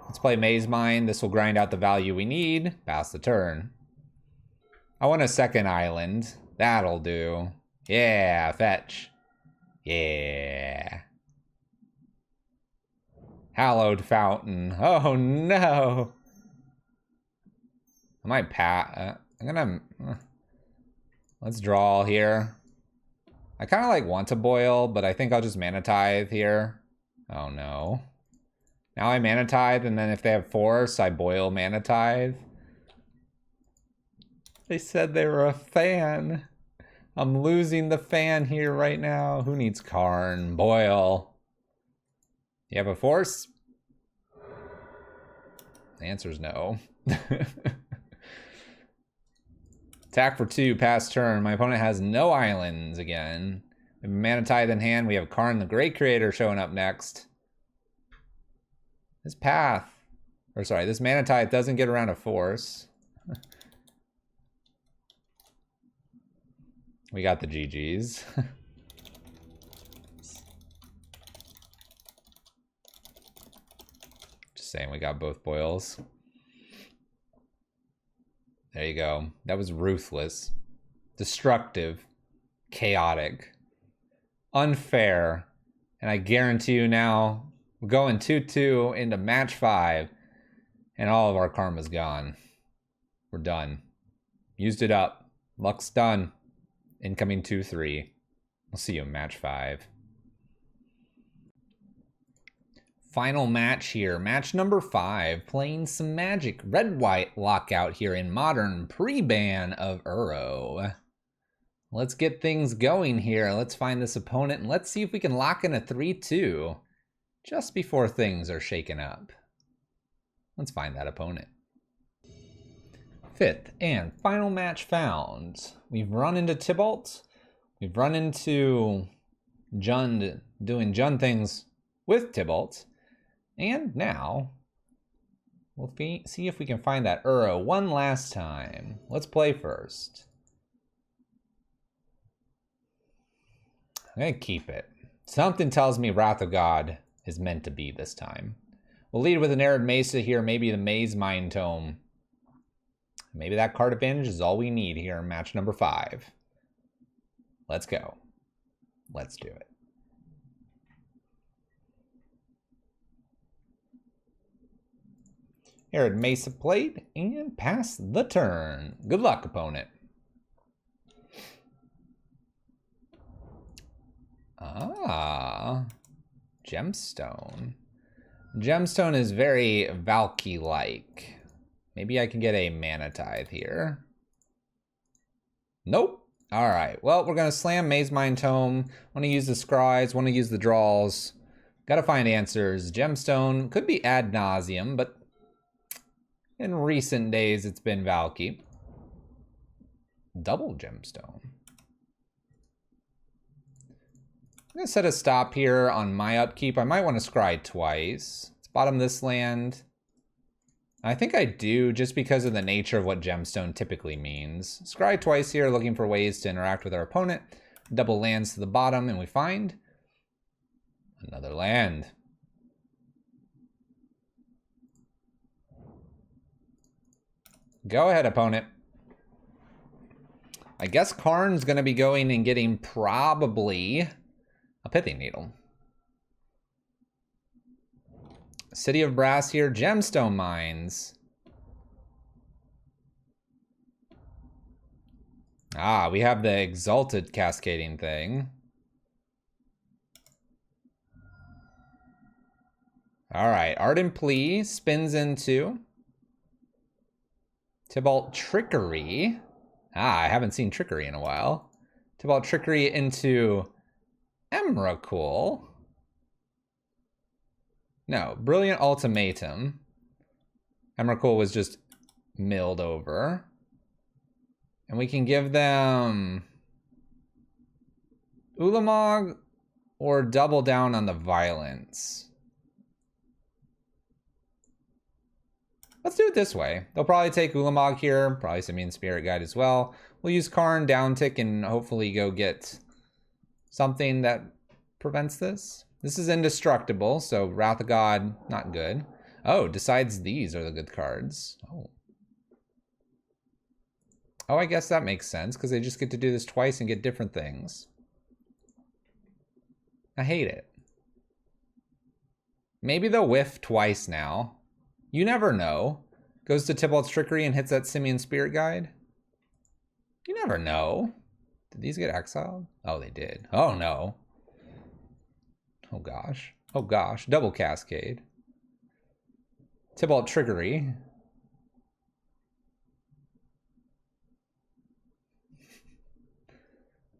Let's play Maze Mind. This will grind out the value we need. Pass the turn. I want a second island. That'll do. Yeah, fetch. Yeah. Hallowed Fountain. Oh no. I might I'm gonna... Let's draw here. I kind of like want to boil, but I think I'll just Mana Tithe here. Oh no. Now I Mana Tithe, and then if they have force, I boil Mana Tithe. They said they were a fan. I'm losing the fan here right now. Who needs Karn? Boil. You have a force? The answer is no. Attack for 2, pass turn. My opponent has no islands again. We have Mana Tithe in hand. We have Karn the Great Creator showing up next. This path, or sorry, this Mana Tithe doesn't get around a force. We got the GGs. Just saying, we got both boils. There you go. That was ruthless, destructive, chaotic, unfair. And I guarantee you now, we're going 2-2 into match 5, and all of our karma's gone. We're done. Used it up. Luck's done. Incoming 2-3. We'll see you in match 5. Final match here. Match number 5. Playing some Magic. Red-white lockout here in Modern pre-ban of Uro. Let's get things going here. Let's find this opponent, and let's see if we can lock in a 3-2 just before things are shaken up. Let's find that opponent. 5th and final match found. We've run into Tybalt. We've run into Jund doing Jund things with Tybalt. And now, we'll see if we can find that Uro one last time. Let's play first. I'm going to keep it. Something tells me Wrath of God is meant to be this time. We'll lead with an Arid Mesa here, maybe the Maze Mind Tome. Maybe that card advantage is all we need here in match number 5. Let's go. Let's do it. Arid Mesa played and pass the turn. Good luck, opponent. Ah, Gemstone. Gemstone is very Valky-like. Maybe I can get a Mana Tithe here. Nope. All right. Well, we're going to slam Maze Mind Tome. Want to use the scries. Want to use the draws. Got to find answers. Gemstone could be ad nauseum, but in recent days, it's been Valky. Double Gemstone. I'm gonna set a stop here on my upkeep. I might want to scry twice. Let's bottom this land. I think I do, just because of the nature of what gemstone typically means. Scry twice here, looking for ways to interact with our opponent. Double lands to the bottom, and we find another land. Go ahead, opponent. I guess Karn's gonna be going and getting probably a Pithing Needle. City of Brass here, gemstone mines. Ah, we have the exalted cascading thing. All right, Ardent Plea spins into Tybalt Trickery. Ah, I haven't seen Trickery in a while. Tybalt Trickery into Emrakul. No, Brilliant Ultimatum. Emrakul was just milled over. And we can give them Ulamog or double down on the violence. Let's do it this way. They'll probably take Ulamog here, probably Simian Spirit Guide as well. We'll use Karn down tick and hopefully go get something that prevents this. This is indestructible, so Wrath of God, not good. Oh, decides these are the good cards. Oh, I guess that makes sense, because they just get to do this twice and get different things. I hate it. Maybe they'll whiff twice now. You never know. Goes to Tybalt's Trickery and hits that Simian Spirit Guide. You never know. Did these get exiled? Oh, they did. Oh, no. Oh, gosh. Oh, gosh. Double Cascade. Tybalt Trickery.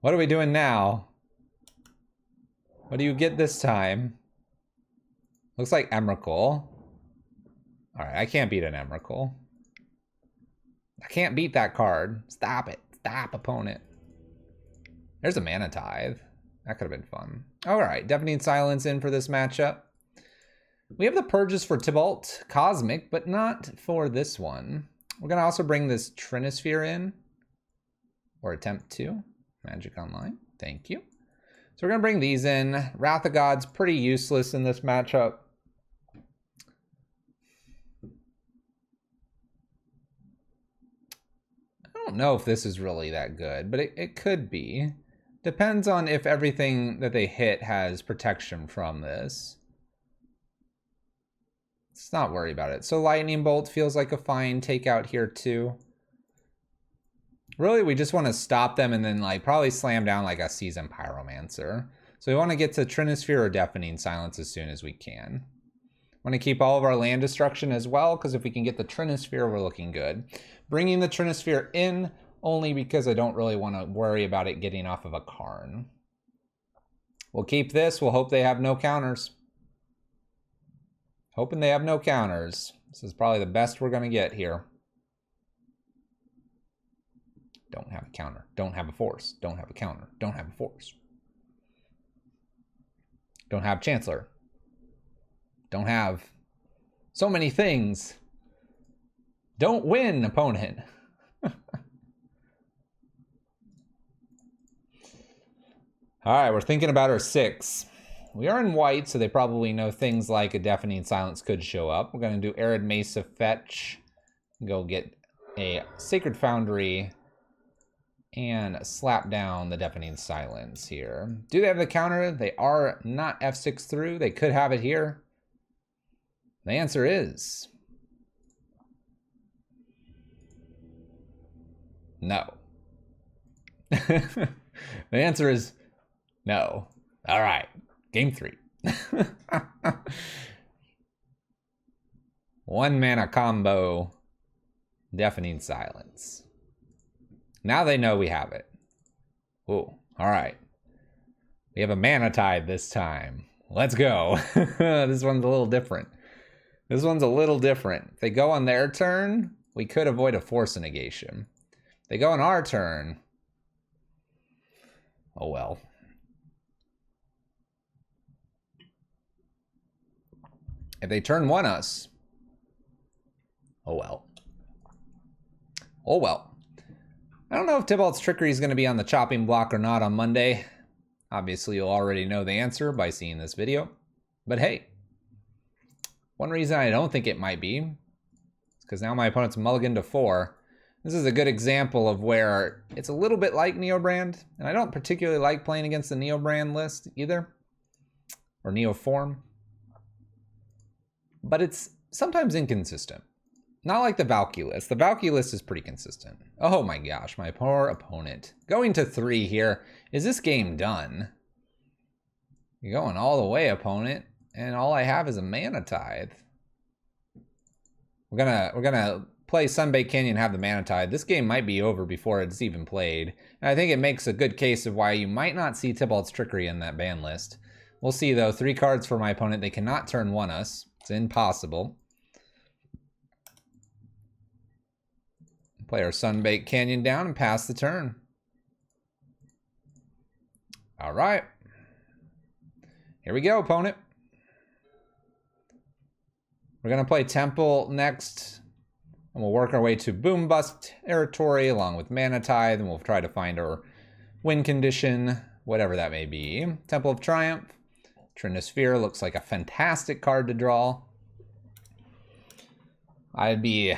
What are we doing now? What do you get this time? Looks like Emrakul. Alright, I can't beat an Emrakul. I can't beat that card. Stop it. Stop, opponent. There's a Mana Tithe. That could have been fun. Alright, Deafening Silence in for this matchup. We have the Purges for Tybalt Cosmic, but not for this one. We're going to also bring this Trinisphere in. Or attempt to. Magic Online. Thank you. So we're going to bring these in. Wrath of God's pretty useless in this matchup. I don't know if this is really that good, but it could be. Depends on if everything that they hit has protection from this. Let's not worry about it. So Lightning Bolt feels like a fine takeout here too. Really, we just want to stop them and then like probably slam down like a Seasoned Pyromancer. So we want to get to Trinisphere or Deafening Silence as soon as we can. Want to keep all of our land destruction as well, because if we can get the Trinisphere, we're looking good. Bringing the Trinisphere in only because I don't really want to worry about it getting off of a Karn. We'll keep this. We'll hope they have no counters. Hoping they have no counters. This is probably the best we're going to get here. Don't have a counter. Don't have a force. Don't have a counter. Don't have a force. Don't have Chancellor. Don't have so many things. Don't win, opponent. All right, we're thinking about our 6. We are in white, so they probably know things like a Deafening Silence could show up. We're going to do Arid Mesa Fetch. Go get a Sacred Foundry and slap down the Deafening Silence here. Do they have the counter? They are not F6 through. They could have it here. The answer is no. The answer is no. All right, game 3. 1 mana combo, Deafening Silence. Now they know we have it. Ooh, all right. We have a Mana Tithe this time. Let's go. This one's a little different. This one's a little different. If they go on their turn, we could avoid a Force Negation. If they go on our turn, oh well. If they turn one us, oh well. Oh well. I don't know if Tybalt's Trickery is going to be on the chopping block or not on Monday. Obviously, you'll already know the answer by seeing this video. But hey, one reason I don't think it might be is because now my opponent's mulliganed to 4. This is a good example of where it's a little bit like Neobrand, and I don't particularly like playing against the Neobrand list either, or Neoform. But it's sometimes inconsistent. Not like the Valky list. The Valky list is pretty consistent. Oh my gosh, my poor opponent. Going to 3 here. Is this game done? You're going all the way, opponent. And all I have is a Mana Tithe. We're gonna play Sunbaked Canyon and have the Mana Tithe. This game might be over before it's even played. And I think it makes a good case of why you might not see Tybalt's Trickery in that ban list. We'll see though. 3 cards for my opponent. They cannot turn 1 us. It's impossible. Play our Sunbaked Canyon down and pass the turn. All right. Here we go, opponent. We're going to play Temple next. And we'll work our way to Boom Bust territory along with Mana Tithe. And we'll try to find our win condition, whatever that may be. Temple of Triumph. Trinisphere looks like a fantastic card to draw. I'd be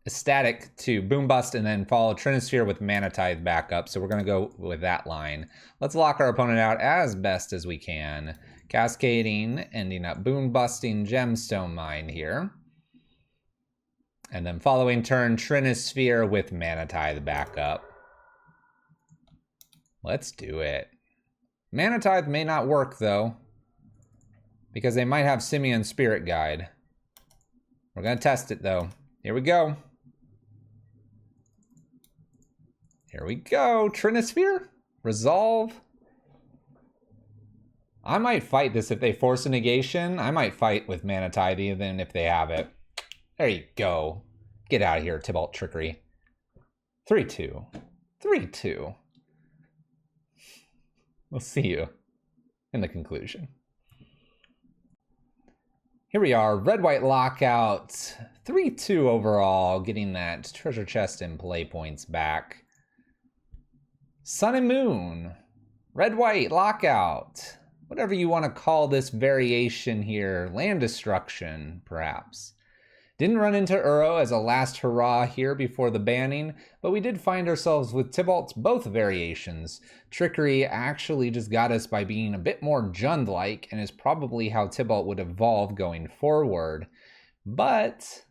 ecstatic to Boom Bust and then follow Trinisphere with Mana Tithe back up. So we're going to go with that line. Let's lock our opponent out as best as we can. Cascading, ending up Boom Busting Gemstone Mine here. And then following turn, Trinisphere with Mana Tithe back up. Let's do it. Mana Tithe may not work though, because they might have Simian Spirit Guide. We're going to test it though. Here we go. Here we go. Trinisphere. Resolve. I might fight this if they force a negation. I might fight with Mana Tithe even if they have it. There you go. Get out of here, Tybalt Trickery. 3-2. 3-2. We'll see you in the conclusion. Here we are, red-white lockout. 3-2 overall, getting that treasure chest and play points back. Sun and Moon, red-white lockout. Whatever you want to call this variation here, land destruction, perhaps. Didn't run into Uro as a last hurrah here before the banning, but we did find ourselves with Tybalt's both variations. Trickery actually just got us by being a bit more Jund-like, and is probably how Tybalt would evolve going forward. But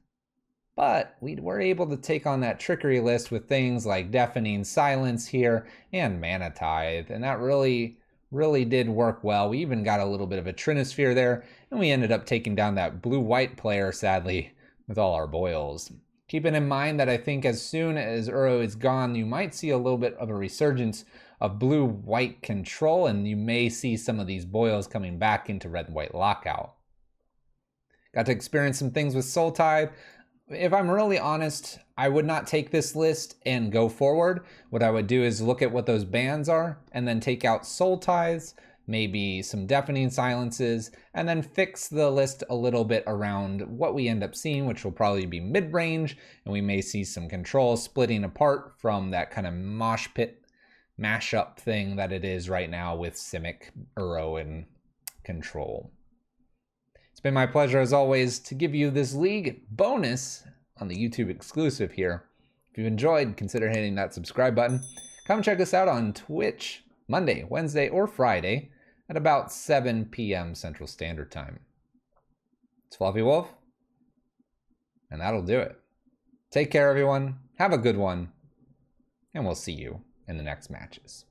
we were able to take on that Trickery list with things like Deafening Silence here and Mana Tithe, and that really did work well. We even got a little bit of a Trinisphere there, and we ended up taking down that blue-white player, sadly, with all our boils. Keeping in mind that I think as soon as Uro is gone, you might see a little bit of a resurgence of blue-white control, and you may see some of these boils coming back into red-white lockout. Got to experience some things with Soul Tithe. If I'm really honest, I would not take this list and go forward. What I would do is look at what those bans are and then take out Soul Tithes, maybe some Deafening Silences, and then fix the list a little bit around what we end up seeing, which will probably be mid-range, and we may see some control splitting apart from that kind of mosh pit mashup thing that it is right now with Simic, Uro, and Control. It's been my pleasure, as always, to give you this league bonus on the YouTube exclusive here. If you've enjoyed, consider hitting that subscribe button. Come check us out on Twitch Monday, Wednesday, or Friday at about 7 p.m. Central Standard Time. It's Fluffy Wolf, and that'll do it. Take care, everyone. Have a good one, and we'll see you in the next matches.